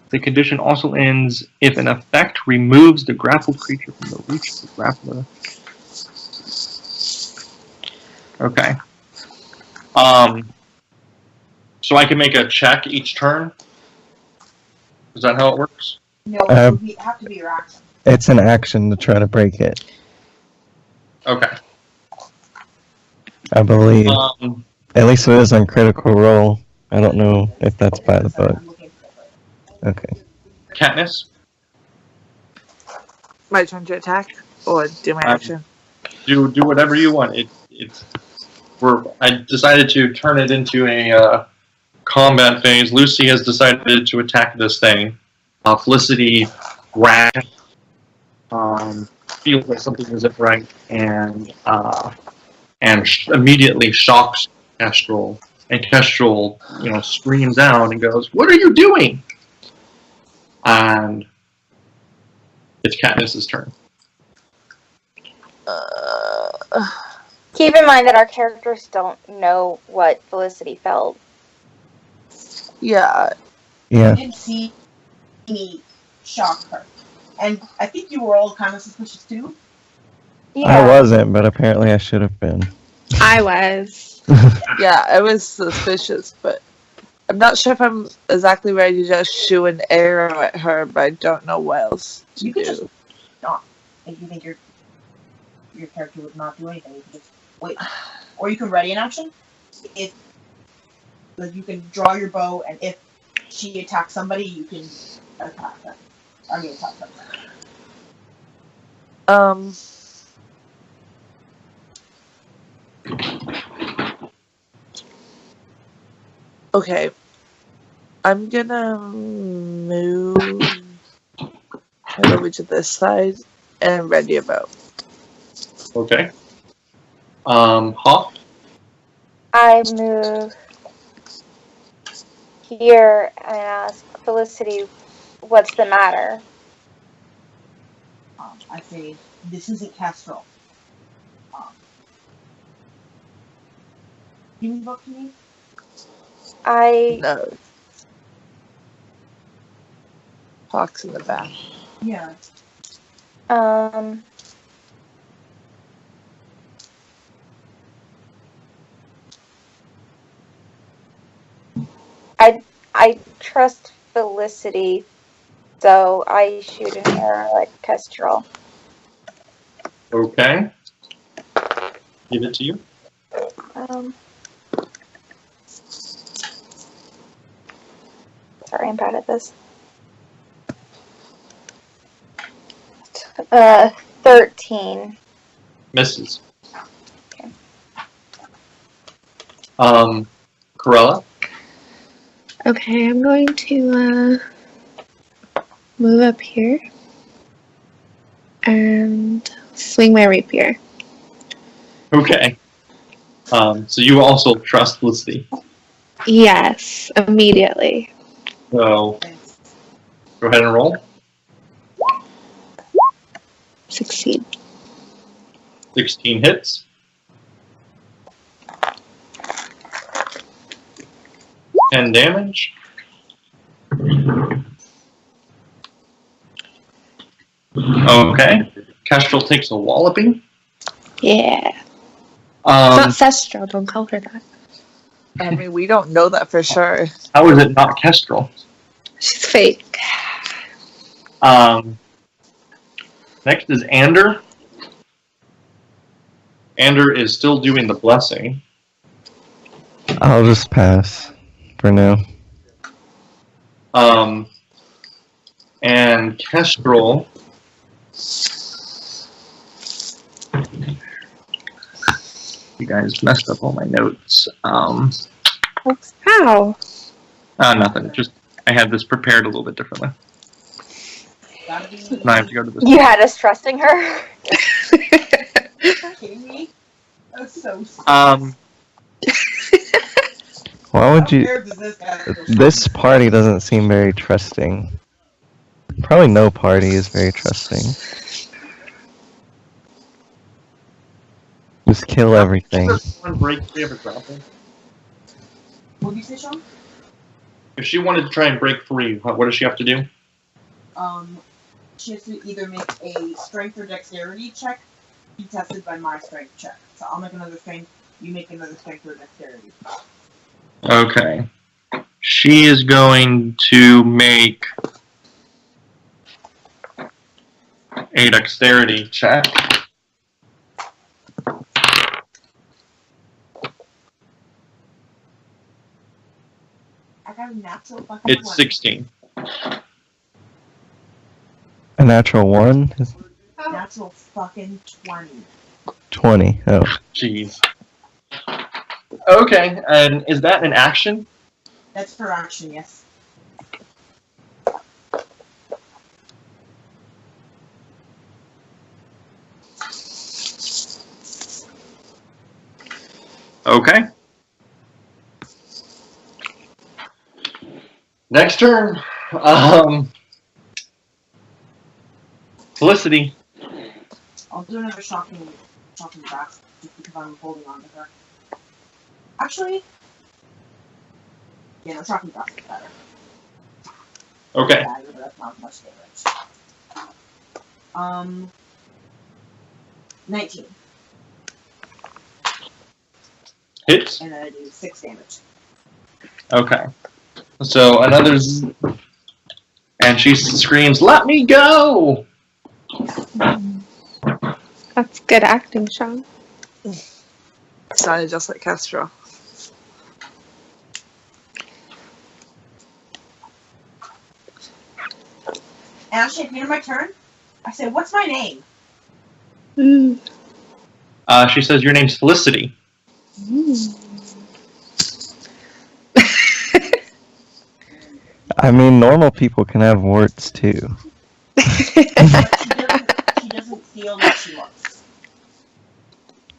The condition also ends if an effect removes the grappled creature from the reach of the grappler. Okay. So I can make a check each turn? Is that how it works? No, it would have to be your action. It's an action to try to break it, Okay. I believe. At least it is on Critical Role. I don't know if that's by the book. Okay. Katniss? My turn to attack or do my action? Do whatever you want. I decided to turn it into a combat phase. Lucy has decided to attack this thing. Felicity feels like something isn't right and immediately shocks Kestrel. And Kestrel, screams out and goes, "What are you doing?" And it's Katniss's turn. Keep in mind that our characters don't know what Felicity felt. Yeah. Yeah. You didn't see me shock her. And I think you were all kind of suspicious too. Yeah. I wasn't, but apparently I should have been. I was. Yeah, I was suspicious, but I'm not sure if I'm exactly ready to just shoot an arrow at her, but I don't know what else to You could do. just not. If you think your character would not do anything, you can just wait. Or you can ready an action. If you can draw your bow, and if she attacks somebody, you can attack them. Attack them. Okay. I'm gonna move head over to this side and ready a bow. Okay. Hawke? I move here and ask Felicity, what's the matter? I say, this isn't Kestrel. Give me the book to me. No. Hawke's in the back. Yeah. I trust Felicity, so I shoot an arrow at Kestrel. Okay. Give it to you. Sorry, I'm bad at this. 13. Misses. Okay. Carella? Okay, I'm going to move up here and swing my rapier. Okay. So you also trust Felicity. Yes, immediately. So Thanks. go ahead and roll. Succeed. 16 hits. And damage. Okay. Kestrel takes a walloping. Yeah. It's not Thestral, don't call her that. I mean, we don't know that for sure. How is it not Kestrel? She's fake. Next is Ander. Ander is still doing the blessing. I'll just pass for now. And Kestrel. You guys messed up all my notes. How? Nothing. Just I had this prepared a little bit differently. Gotta be. Now I have to go to this. You had us trusting her? Kidding me? That's so stupid. Why would How you? weird does this guy feel? This party doesn't seem very trusting. Probably no party is very trusting. Just kill everything. Break free of her grapple. What did you say, Shawn? If she wanted to try and break free, what does she have to do? She has to either make a strength or dexterity check, be tested by my strength check. So I'll make another strength, you make another strength or dexterity. Okay. She is going to make a dexterity check. I got a natural fucking It's 20. 16. A natural 1 is Natural fucking 20. 20. Oh, Jeez. Okay, and is that an action? That's for action, yes. Okay. Next turn. Felicity. I'll do another shocking blast just because I'm holding on to her. Actually, yeah, no, shocking blast is better. Okay. Yeah, but that's not much damage. 19. Hits. And then I do 6 damage. Okay. So another and she screams, "Let me go!" That's good acting, Shawn. Sounded just like Kestrel. And actually, at the end of my turn, I say, "What's my name?" She says, "Your name's Felicity." I mean, normal people can have warts too. She doesn't feel like she looks.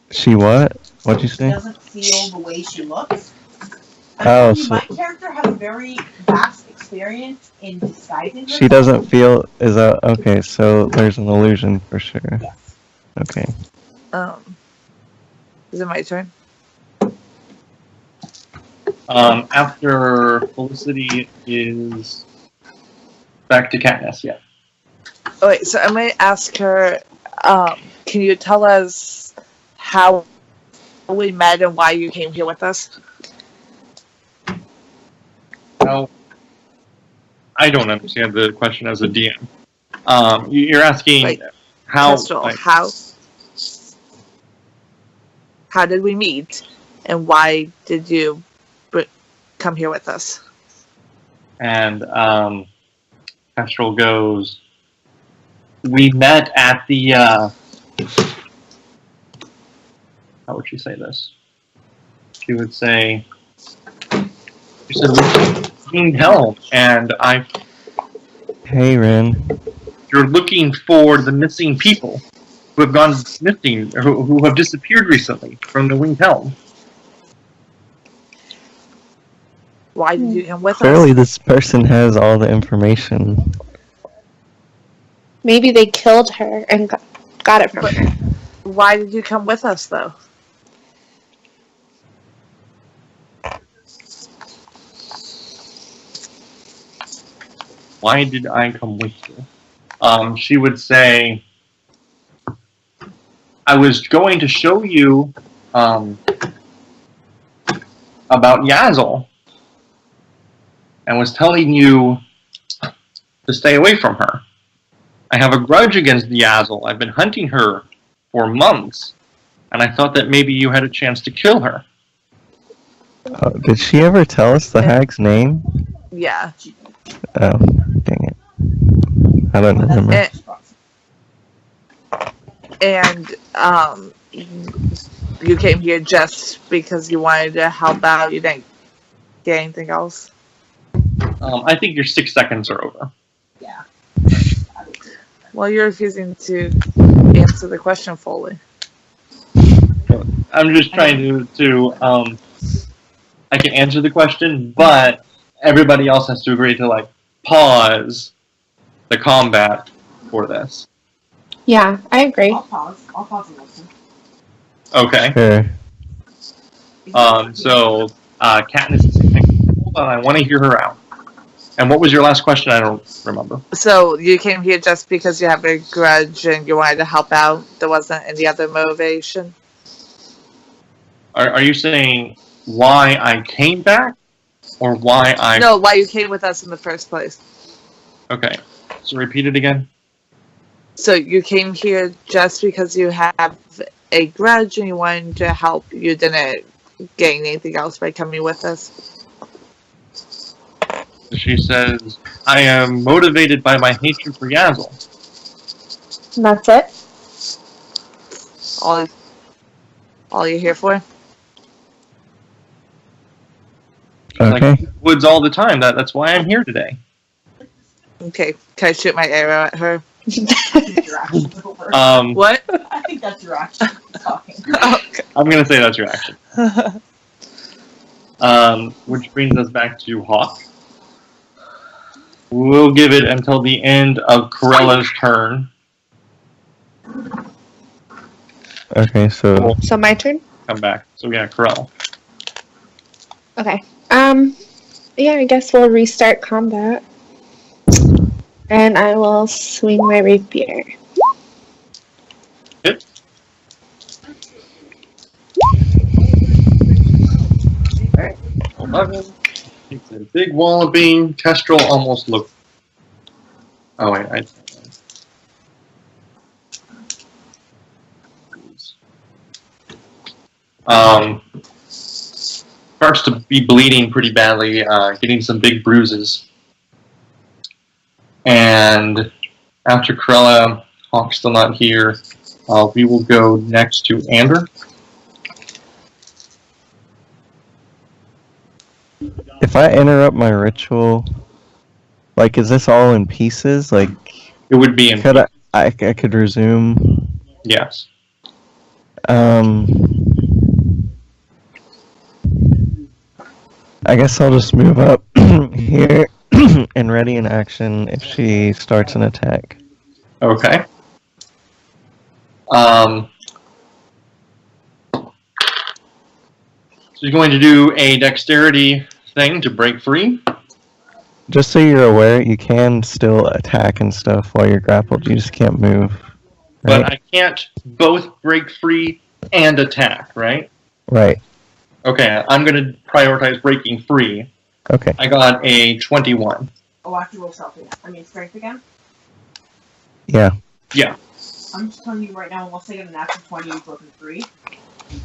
She what? What'd you She say? doesn't feel the way she looks. Oh, So my character has a very vast experience in disguising herself. She doesn't feel. Is that okay? So there's an illusion for sure. Yes. Okay. Is it my turn? After Felicity is back to Katniss, yeah. Oh, wait, so I'm going to ask her, can you tell us how we met and why you came here with us? How? I don't understand the question as a DM. You're asking Like, how? Kestrel, Like, how did we meet, and why did you come here with us? and Kestrel goes, we met at the, how would she say this? She would say, she said, we need help, and Hey, Ren. you're looking for the missing people who have gone missing, or who have disappeared recently from the Winged Helm. Why did you come with Clearly, us? this person has all the information. Maybe they killed her and got it from But- her. Why did you come with us, though? Why did I come with you? She would say, I was going to show you about Yazel, and was telling you to stay away from her. I have a grudge against Yazel. I've been hunting her for months, and I thought that maybe you had a chance to kill her. Did she ever tell us the hag's name? Yeah. Oh, dang it. I don't remember. And you came here just because you wanted to help out. You didn't get anything else. I think your 6 seconds are over. Yeah. Well, you're refusing to answer the question fully. I'm just trying to I can answer the question, but everybody else has to agree to, like, pause the combat for this. Yeah, I agree. I'll pause and listen. Okay. Sure. So, Katniss is saying, hold on, I want to hear her out. And what was your last question? I don't remember. So you came here just because you have a grudge and you wanted to help out? There wasn't any other motivation? Are you saying why I came back? Or why I... No, why you came with us in the first place. Okay. So repeat it again. So you came here just because you have a grudge and you wanted to help. You didn't gain anything else by coming with us? She says, I am motivated by my hatred for Yazel. And that's it? All you're here for? Okay. Like, woods all the time. That's why I'm here today. Okay, can I shoot my arrow at her? I think your action's over. What? I think that's your action talking. Okay. I'm going to say that's your action. Which brings us back to Hawke. We'll give it until the end of Carella's turn. Okay, so So my turn? Come back. So yeah, Carella. Okay. Yeah, I guess we'll restart combat. And I will swing my rapier. Hit. Alright. 11. It's a big walloping. Kestrel almost looked. Oh wait, starts to be bleeding pretty badly, getting some big bruises. And after Carella, Hawke's still not here, we will go next to Amber. if I interrupt my ritual, like, is this all in pieces? Like, It would be in. could I could resume? Yes. I guess I'll just move up here and ready in action if she starts an attack. Okay. So you're going to do a dexterity thing to break free. Just so you're aware, you can still attack and stuff while you're grappled. You just can't move. Right? But I can't both break free and attack, right? Right. Okay, I'm going to prioritize breaking free. Okay. I got a 21. Oh, I have to roll strength again? Yeah. Yeah. I'm just telling you right now, unless I get a natural 20, you've broken free.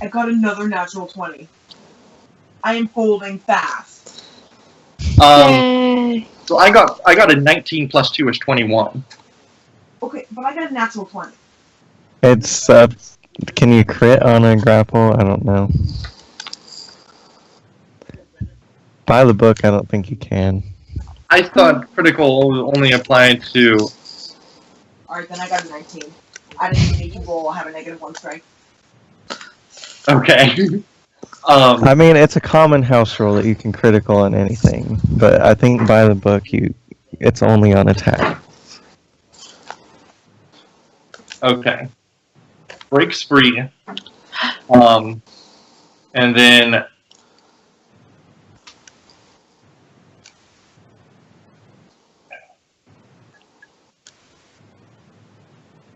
I got another natural 20. I am folding fast. Yay. So I got a 19 plus 2 is 21. Okay, but I got a natural 20. It's, can you crit on a grapple? I don't know. By the book, I don't think you can. I thought critical only applied to... Alright, then I got a 19. I didn't even need to roll, I have a -1 strength. Okay. I mean, it's a common house rule that you can critical on anything, but I think by the book, it's only on attack. Okay. Breaks free. And then...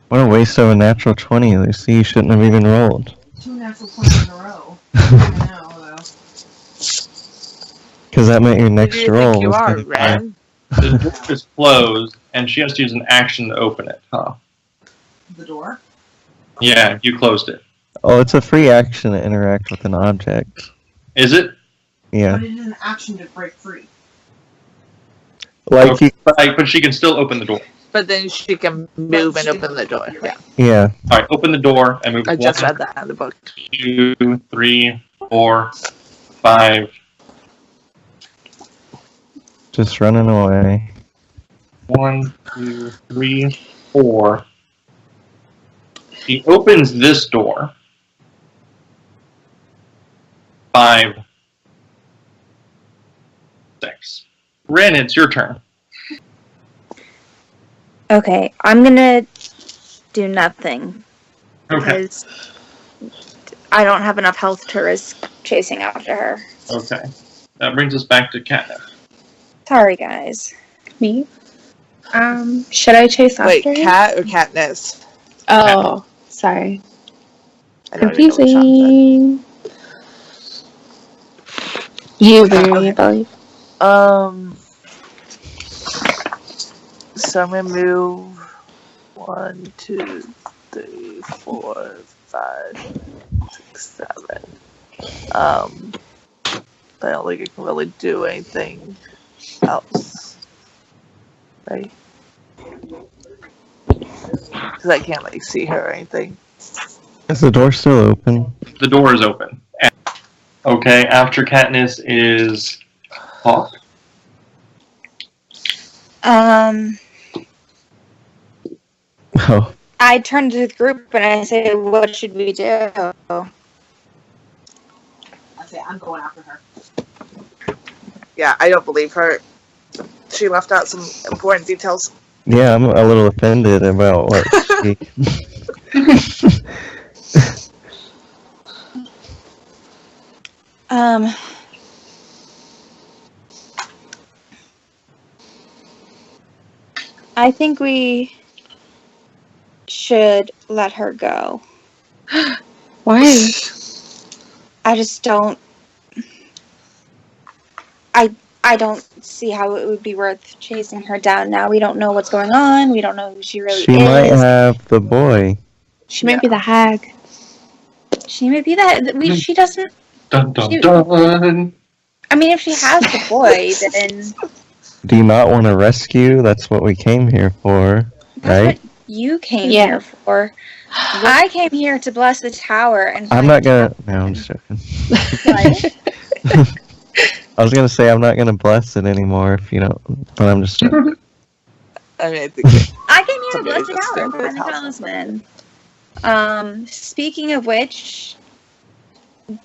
What a waste of a natural 20, Lucy. You shouldn't have even rolled. 2 natural 20s in a row. I know, though. Because that meant your Who next do you roll think you was are, gonna be- Ren? The door is closed, and she has to use an action to open it, huh? The door? Yeah, you closed it. Oh, it's a free action to interact with an object. Is it? Yeah. But it is an action to break free. Like, you, But she can still open the door. But then she can move and open the door. Yeah, yeah. Alright, open the door and move I just 1, read that in the book. 2, 3, 4, 5. Just running away. 1, 2, 3, 4. He opens this door. 5, 6. Ren, it's your turn. Okay, I'm gonna do nothing. Okay. Because I don't have enough health to risk chasing after her. Okay. That brings us back to Katniss. Sorry, guys. Me? Should I chase Wait, after him? Cat or Katniss? Oh, sorry. I don't even know what Shawn Confusing. You, Barry, I believe. said. So I'm gonna move 1, 2, 3, 4, 5, 6, 7. But I don't think I can really do anything else, right? Because I can't like see her or anything. Is the door still open? The door is open. Okay, after Katniss is Hawke. Oh. I turn to the group and I say, what should we do? I say, I'm going after her. Yeah, I don't believe her. She left out some important details. Yeah, I'm a little offended about what she... I think we should let her go. Why? I just don't... I don't see how it would be worth chasing her down now. We don't know what's going on. We don't know who she really She is. might have the boy. She might be the hag. She may be that. She doesn't... Dun dun dun. I mean, if she has the boy, then... Do you not want to rescue? That's what we came here for, That's right? what you came Yeah. here for. I came here to bless the tower and... I'm not gonna... No, I'm just joking. What? I was gonna say I'm not gonna bless it anymore if you don't, but I'm just joking. I mean, I think I came here to Somebody bless the just tower and stole find the his talisman. Speaking of which,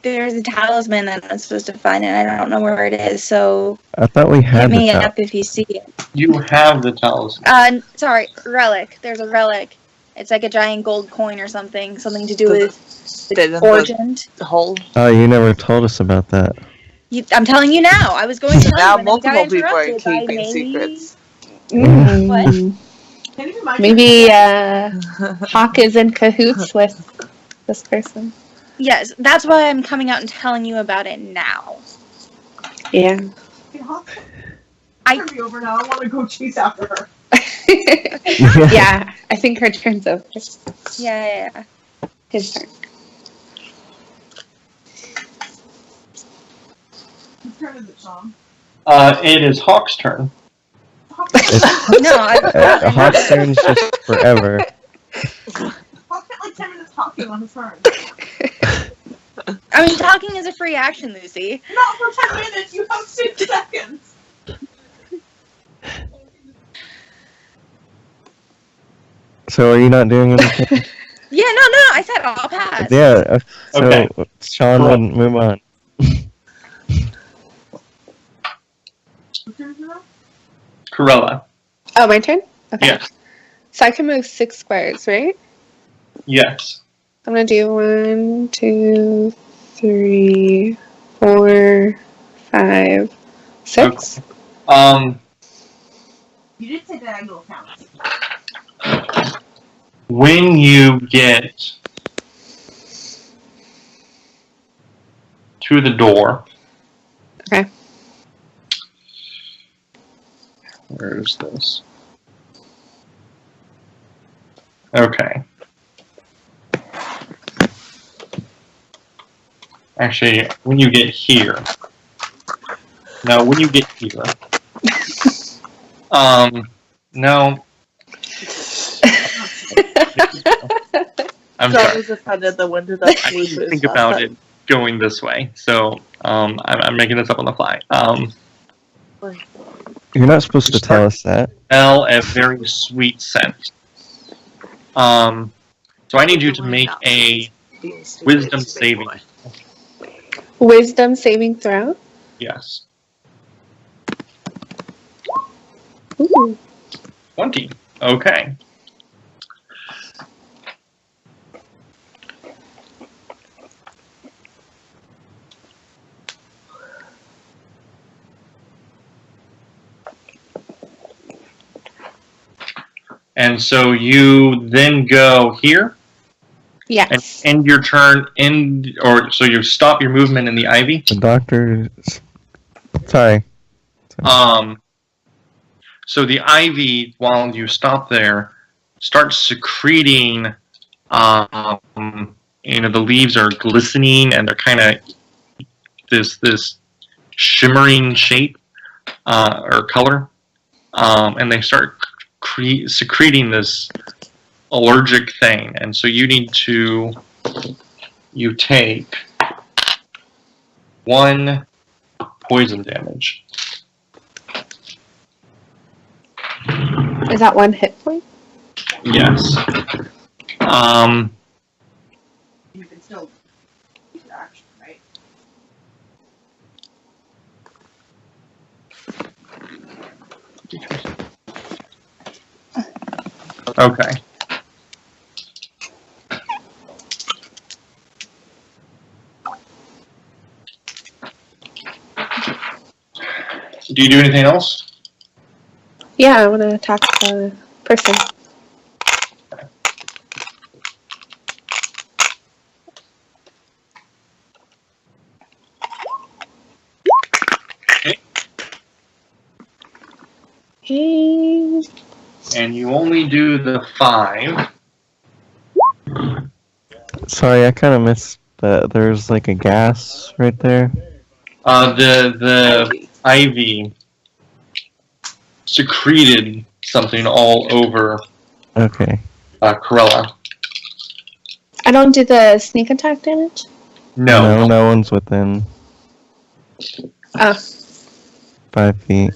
there's a talisman that I'm supposed to find, and I don't know where it is, so I thought we hit had me the up if you see it. You have the talisman. Sorry, relic. There's a relic It's like a giant gold coin or something. Something to do with Fit in origin. the hole. Oh, you never told us about that. I'm telling you now. I was going to tell Now you, and then we got multiple people are interrupted by keeping maybe... secrets. Mm. Can you remind Maybe me? Hawke is in cahoots with this person. Yes, that's why I'm coming out and telling you about it now. Yeah. Turn me over now. I want to go chase after her. Yeah, I think her turn's over. Yeah. His turn. Whose turn is it, Shawn? It is Hawke's turn. No, Hawke's turn's just forever. Hawke spent like 10 minutes talking on his turn. I mean, talking is a free action, Lucy. Not for 10 minutes. You have 6 seconds. So are you not doing anything? Yeah, no, I said I'll pass. Yeah. So Okay. Shawn Cool. wouldn't move on. Whose turn is it now? Carella. Oh, my turn? Okay. Yes. So I can move 6 squares, right? Yes. I'm gonna do 1, 2, 3, 4, 5, 6. You did say diagonal counts. When you get to the door. Okay. Where is this? Okay. Actually, when you get here. No, when you get here. No. I'm John sorry. was offended the window that I flew didn't through think his about last it going this way, so I'm making this up on the fly. You're not supposed to tell us that. Smell a very sweet scent. So I need you to make a wisdom saving. Wisdom saving throw. Yes. Ooh. 20. Okay. And so you then go here Yes. and end your turn so you stop your movement in the ivy. The doctor. Sorry. So the ivy, while you stop there, starts secreting. The leaves are glistening and they're kind of this shimmering shape or color, and they start secreting this allergic thing, and so you take 1 poison damage. Is that 1 hit point? Yes. You can still use your action, right? Okay. Do you do anything else? Yeah, I want to attack the person. Okay. Hey. And you only do the 5. Sorry, I kind of missed that. There's like a gas right there. The ivy secreted something all over Okay. Carella. I don't do the sneak attack damage? No. No one's within Oh, 5 feet.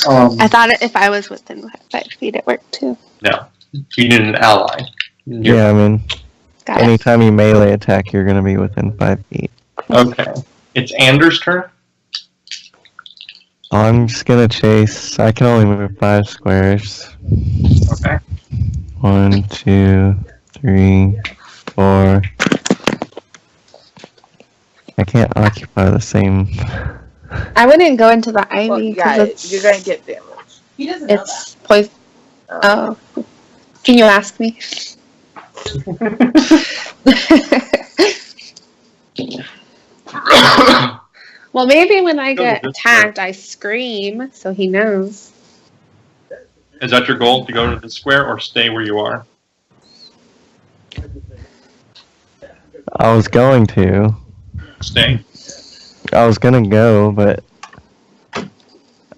I thought if I was within 5 feet, it worked too. No. You need an ally. Yeah, I mean, Got it. anytime you melee attack, you're gonna be within 5 feet. Okay. It's Anders' turn. I'm just gonna chase. I can only move 5 squares. Okay. 1, 2, 3, 4. I can't occupy the same. I wouldn't go into the Well, ivy yeah, because you're gonna get damaged. He doesn't know that. it's poison. Oh, can you ask me? Well, maybe when I get attacked, I scream so he knows. Is that your goal, to go to the square or stay where you are? I was going to. Stay. I was gonna go, but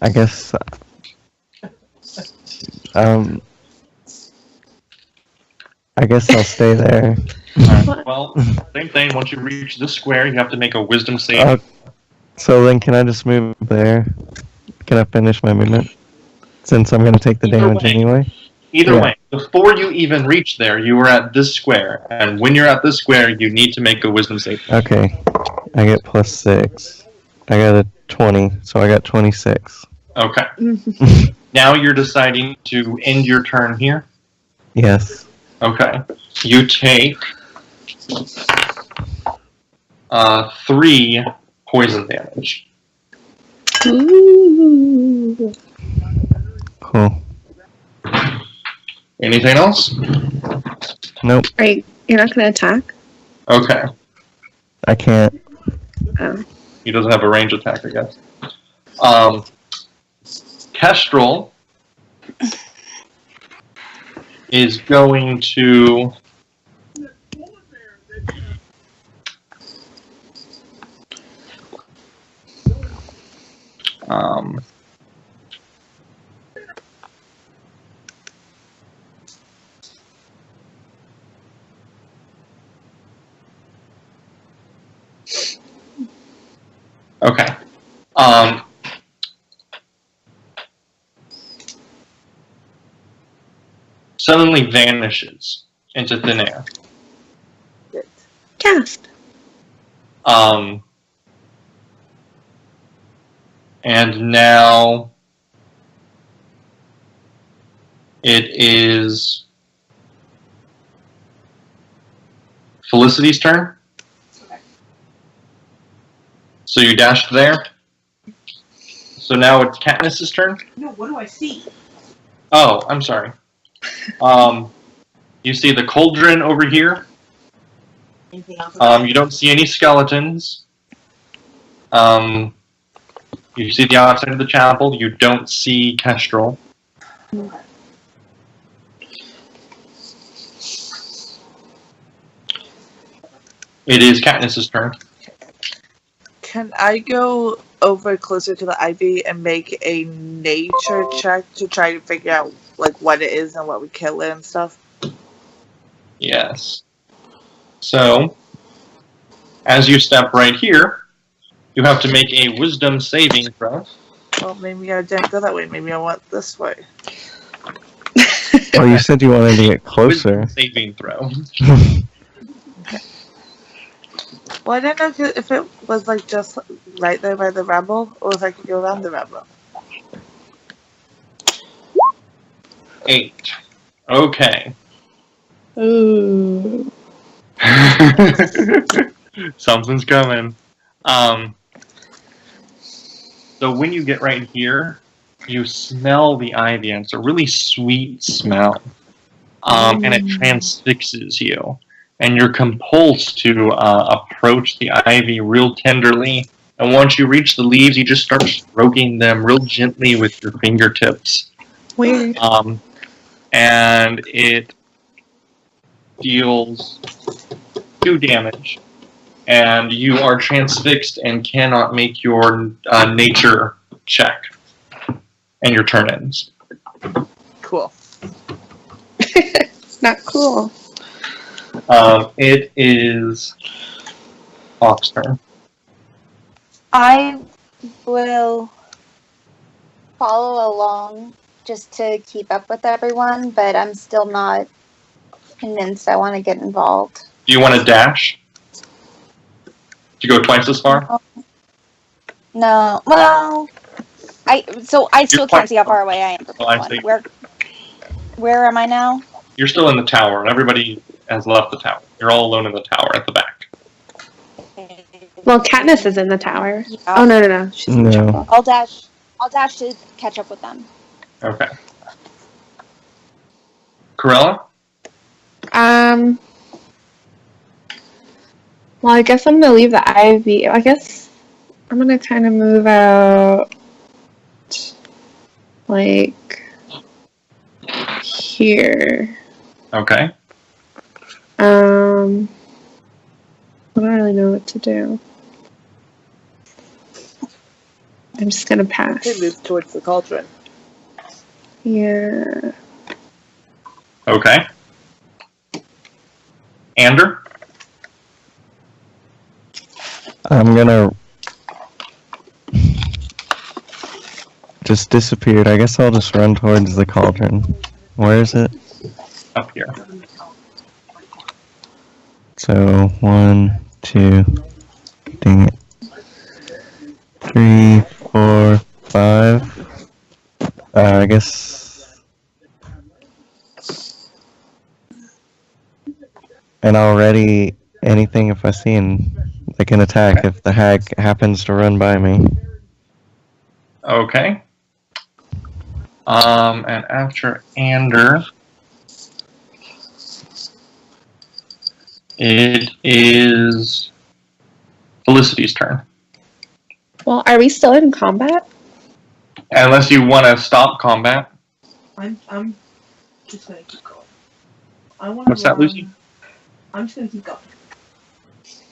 I guess I guess I'll stay there. Alright, well, same thing. Once you reach this square, you have to make a wisdom save. So then can I just move there? Can I finish my movement? Since I'm gonna take the Either damage way. anyway? Either Yeah. way, before you even reach there, you are at this square. And when you're at this square, you need to make a wisdom save. Okay. I get +6. I got a 20, so I got 26. Okay. Now you're deciding to end your turn here. Yes. Okay. You take 3 poison damage. Ooh. Cool. Anything else? Nope. You're not gonna attack? Okay. I can't. Oh. He doesn't have a range attack, I guess. Kestrel is going to okay. Suddenly vanishes into thin air. Cast. And now it is Felicity's turn. So you dashed there. So now it's Katniss's turn. No, what do I see? Oh, I'm sorry. You see the cauldron over here. Anything else? You don't see any skeletons. You see the outside of the chapel. You don't see Kestrel. It is Katniss's turn. Can I go over closer to the ivy and make a nature check to try to figure out like what it is and what would kill it and stuff? Yes. So, as you step right here, you have to make a wisdom saving throw. Well, maybe I didn't go that way. Maybe I went this way. Oh, you said you wanted to get closer. Wisdom saving throw. Well, I didn't know if it was like just right there by the rebel, or if I could go around the rebel. 8. Okay. Ooh. Something's coming. So when you get right here, you smell the ivy, and it's a really sweet smell. And it transfixes you. And you're compulsed to approach the ivy real tenderly. And once you reach the leaves, you just start stroking them real gently with your fingertips. Weird. And it deals 2 damage. And you are transfixed and cannot make your nature check. And your turn ends. Cool. Not cool. It is Hawke's turn. I will follow along just to keep up with everyone, but I'm still not convinced I want to get involved. Do you want to dash? To go twice as far? No, well, I still can't see how far away I am from Oh, I everyone. see. Where am I now? You're still in the tower, and everybody has left the tower. You're all alone in the tower at the back. Well, Katniss is in the tower. Yeah. Oh, no. She's in the No. chapel. I'll dash to catch up with them. Okay. Carella? Well, I guess I'm gonna leave the ivy. I guess I'm gonna kind of move out, like, here. Okay. I don't really know what to do. I'm just gonna pass. They move towards the cauldron. Yeah. Okay. Ander? I'm gonna just disappeared. I guess I'll just run towards the cauldron. Where is it? Up here. So 1, 2, dang it. 3, 4, 5. I guess. And I'll ready anything if I see an attack if the hag happens to run by me. Okay. And after Ander, it is Felicity's turn. Well, are we still in combat? Unless you want to stop combat. I'm just gonna keep going. I want to What's that, Lucy? I'm just gonna keep going.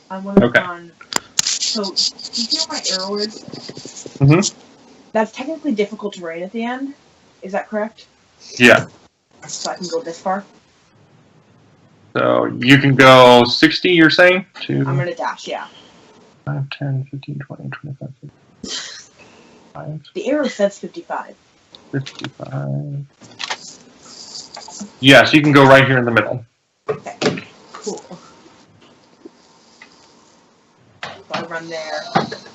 I want to Okay. run. So, do you see where my arrow is? Mm-hmm. That's technically difficult terrain at the end. Is that correct? Yeah. So I can go this far. So you can go 60, you're saying? I'm gonna dash, yeah. 5, 10, 15, 20, 25, 5, The arrow says 55. 55. Yeah, so you can go right here in the middle. Okay, cool. So I run there.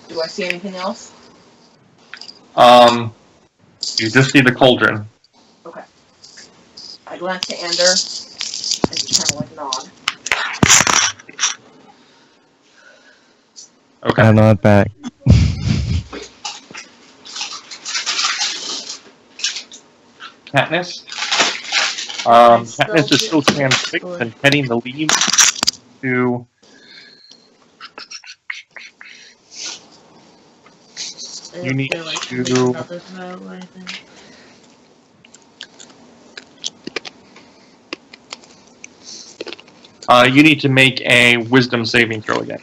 Do I see anything else? You just see the cauldron. Okay. I glance to Ander and just kind of like nod. Okay. I nod back. Katniss. Katniss is still transfixed and heading the leaves to. You need to. You need to make a wisdom saving throw again.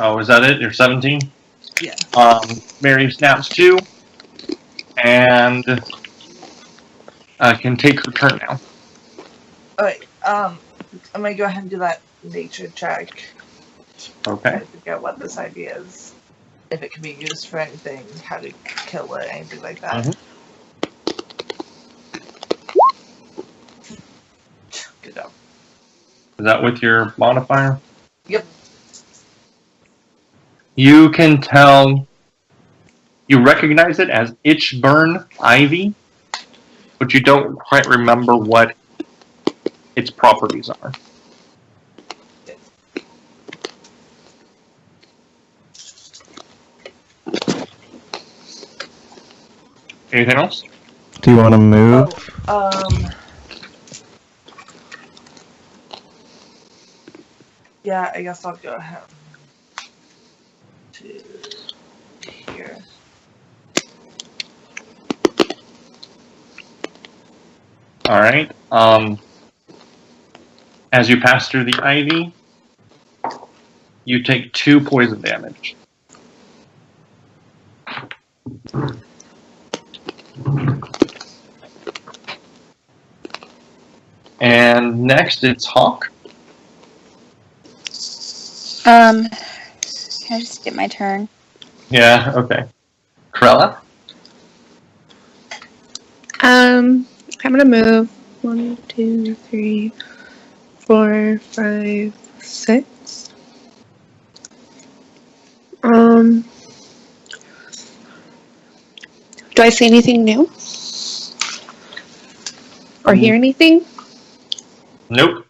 Oh, is that it? You're 17? Yeah. Mary snaps 2 and can take her turn now. Alright, I'm gonna go ahead and do that nature check. Okay. I forget what this idea is. If it can be used for anything, how to kill it, anything like that. Mhm. Good job. Is that with your modifier? Yep. You can tell. You recognize it as Itchburn Ivy, but you don't quite remember what its properties are. Anything else? Do you want to move? Yeah, I guess I'll go ahead to here. Alright. As you pass through the ivy, you take 2 poison damage. And next it's Hawke. Can I just get my turn? Yeah, okay. Carella? I'm gonna move 1, 2, 3, 4, 5, 6. Do I see anything new? Or hear anything? Nope.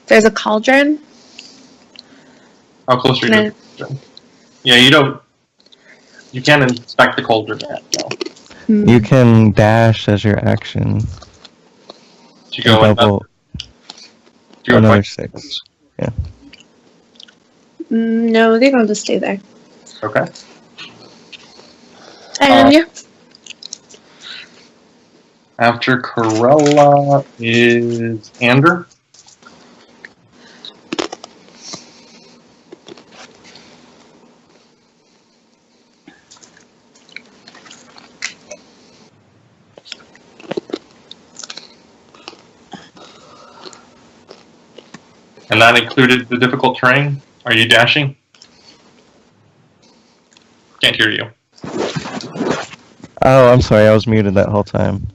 There's a cauldron. How close are you to the cauldron? Yeah, you can't inspect the cauldron yet, no. You can dash as your action. To go double another 6. Yeah. No, they're gonna just stay there. Okay. And yeah. After Carella is Ander. And that included the difficult terrain? Are you dashing? Can't hear you. Oh, I'm sorry, I was muted that whole time.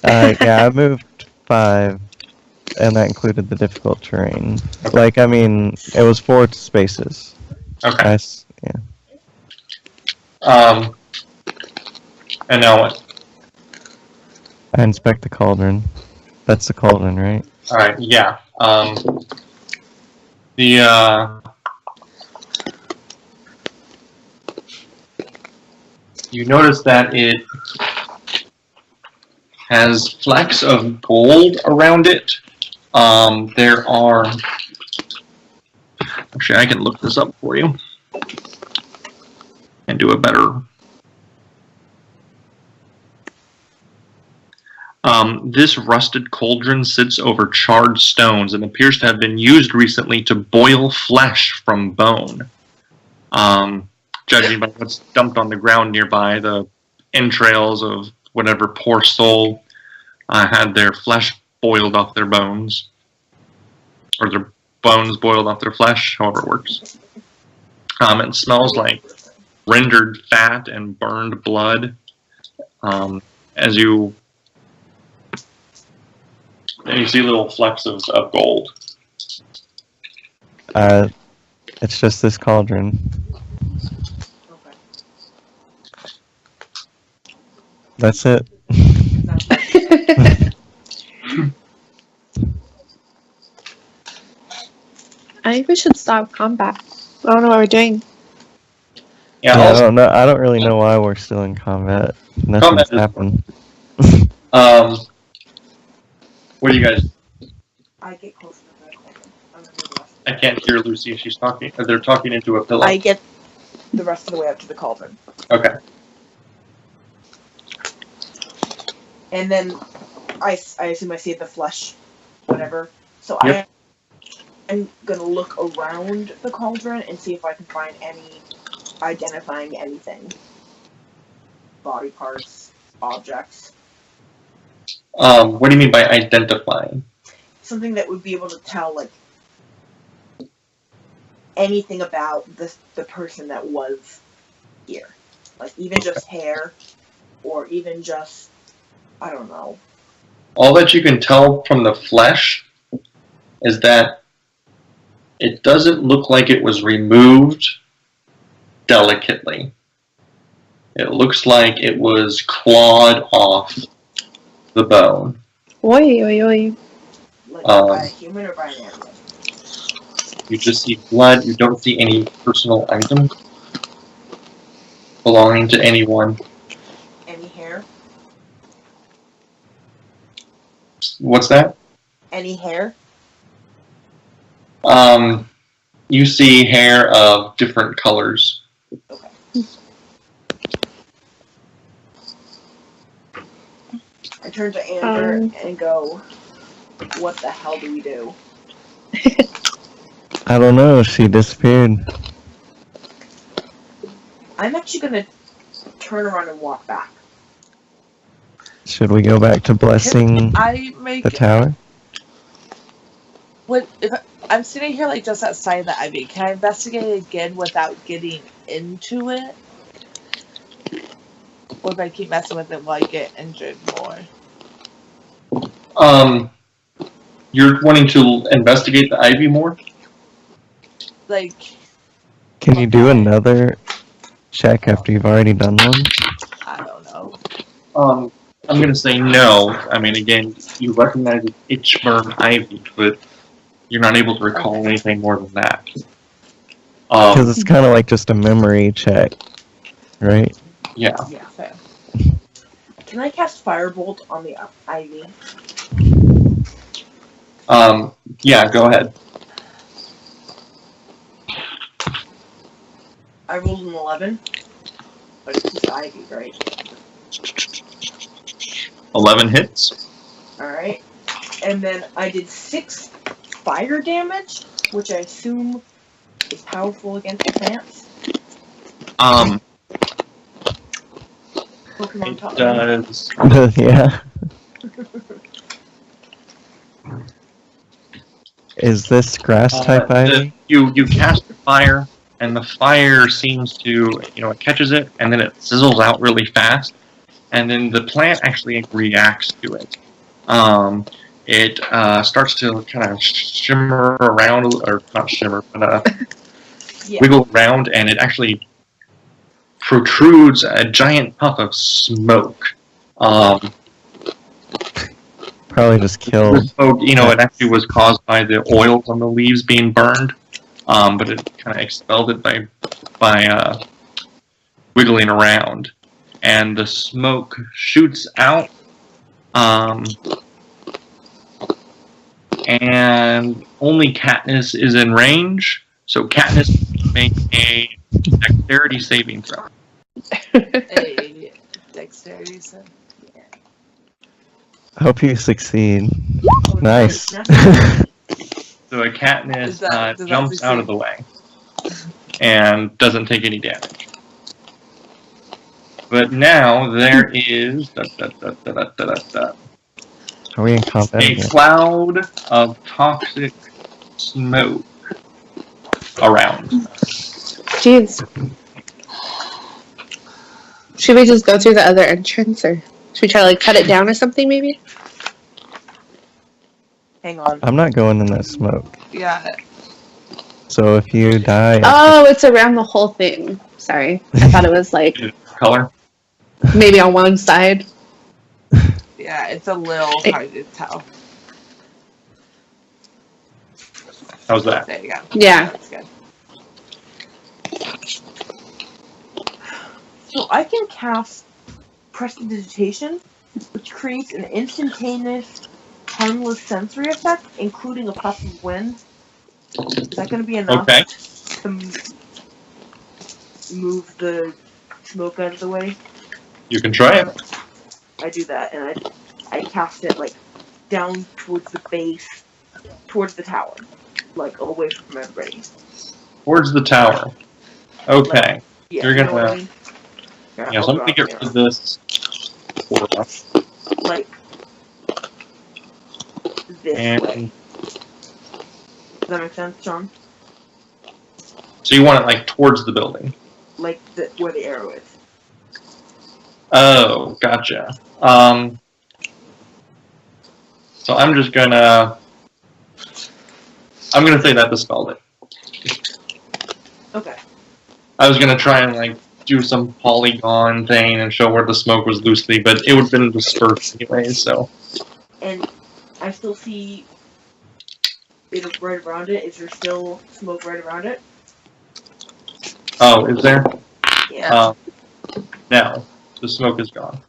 Yeah, I moved 5, and that included the difficult terrain. Okay. Like, I mean, it was 4 spaces. Okay. Yeah. And now what? I inspect the cauldron. That's the cauldron, right? Alright, yeah. You notice that it has flecks of gold around it. There are... Actually, I can look this up for you. And do a better... this rusted cauldron sits over charred stones and appears to have been used recently to boil flesh from bone. Judging by what's dumped on the ground nearby, the entrails of whatever poor soul had their flesh boiled off their bones. Or their bones boiled off their flesh, however it works. It smells like rendered fat and burned blood. As you see little flecks of gold. It's just this cauldron. Okay. That's it. I think we should stop combat. I don't know what we're doing. Yeah, I don't know. I don't really know why we're still in combat. Nothing's happened. What do you guys? I get closer to the cauldron. I'm gonna do the rest. I can't hear Lucy. She's talking. They're talking into a pillow. I get the rest of the way up to the cauldron. Okay. And then I assume I see the flesh, whatever. So Yep. I'm gonna look around the cauldron and see if I can find identifying anything. Body parts, objects. What do you mean by identifying? Something that would be able to tell, like, anything about the person that was here. Like, even just hair, or even just, I don't know. All that you can tell from the flesh is that it doesn't look like it was removed delicately. It looks like it was clawed off the bone. Oi, oi, oi. Like, by a human or by an animal. You just see blood. You don't see any personal items belonging to anyone. Any hair? What's that? Any hair? You see hair of different colors. Okay. I turn to Amber and go, what the hell do we do? I don't know. She disappeared. I'm actually gonna turn around and walk back. Should we go back to blessing the tower? I'm sitting here like just outside the ivy. Can I investigate again without getting into it? Or if I keep messing with it, will I get injured more? You're wanting to investigate the ivy more? Like, Can you do another check after you've already done one? I don't know. I'm gonna say no. I mean, again, you recognize it's itch-burn ivy, but you're not able to recall anything more than that. Because it's kind of like just a memory check, right? Yeah. Yeah, fair. Can I cast Firebolt on the ivy? Yeah, go ahead. I rolled an 11. But it's just ivy, right? 11 hits. Alright. And then I did 6 fire damage, which I assume is powerful against plants. Pokemon taught me. Does. Yeah. Is this grass type ivy? You cast the fire, and the fire seems to, it catches it, and then it sizzles out really fast, and then the plant actually reacts to it. It starts to kind of shimmer around, or not shimmer, but wiggle around, and it actually protrudes a giant puff of smoke. Probably just The killed. smoke, it actually was caused by the oils on the leaves being burned, but it kind of expelled it by wiggling around, and the smoke shoots out, and only Katniss is in range, so Katniss make a dexterity saving throw. A dexterity set. Hope you succeed. Oh, Nice. So a Katniss Does that jumps out of the way and doesn't take any damage. But now there is Are we in combat a again? cloud of toxic smoke around. Jeez. Should we just go through the other entrance, or should we try to cut it down or something, maybe? Hang on. I'm not going in that smoke. Yeah. So if you die, Oh, it's around the whole thing. Sorry. I thought it was Color? maybe on one side. Yeah, it's a little hard to tell. How's that? There you go. Yeah. That's good. So I can cast Prestidigitation, which creates an instantaneous, harmless sensory effect, including a puff of wind. Is that going to be enough to move the smoke out of the way? You can try it. I do that, and I cast it down towards the base, towards the tower, away from everybody. Towards the tower. Okay. Yeah, You're you know gonna. what I mean? Yeah, so I'm gonna get rid of this. This And way. Does that make sense, Shawn? so you want it towards the building. Where the arrow is. Oh, gotcha. So I'm just gonna. I'm gonna say that dispelled it. Okay. I was gonna try and do some polygon thing and show where the smoke was loosely, but it would have been dispersed anyway. So. And I still see it right around it. Is there still smoke right around it? Oh, is there? Yeah. No, the smoke is gone.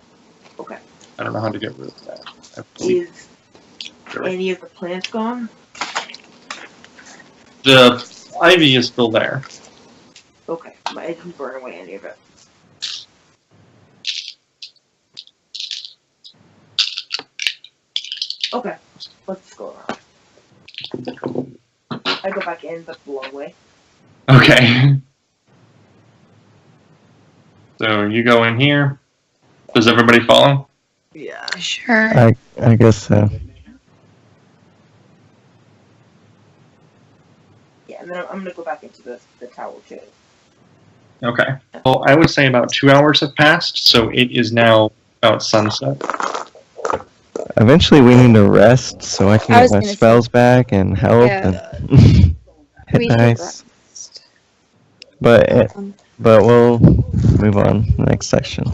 Okay. I don't know how to get rid of that. Is any of the plants gone? The ivy is still there. Okay. I didn't burn away any of it. Okay. Let's go around. I go back in, but the long way. Okay. So you go in here. Does everybody follow? Yeah. Sure. I guess so. Yeah, and then I'm gonna go back into the tower too. Okay. Well, I would say about 2 hours have passed, so it is now about sunset. I Eventually, we need to rest so I can I get was my gonna say- spells back and health Yeah. and hit We should dice. rest. But we'll move on to the next section.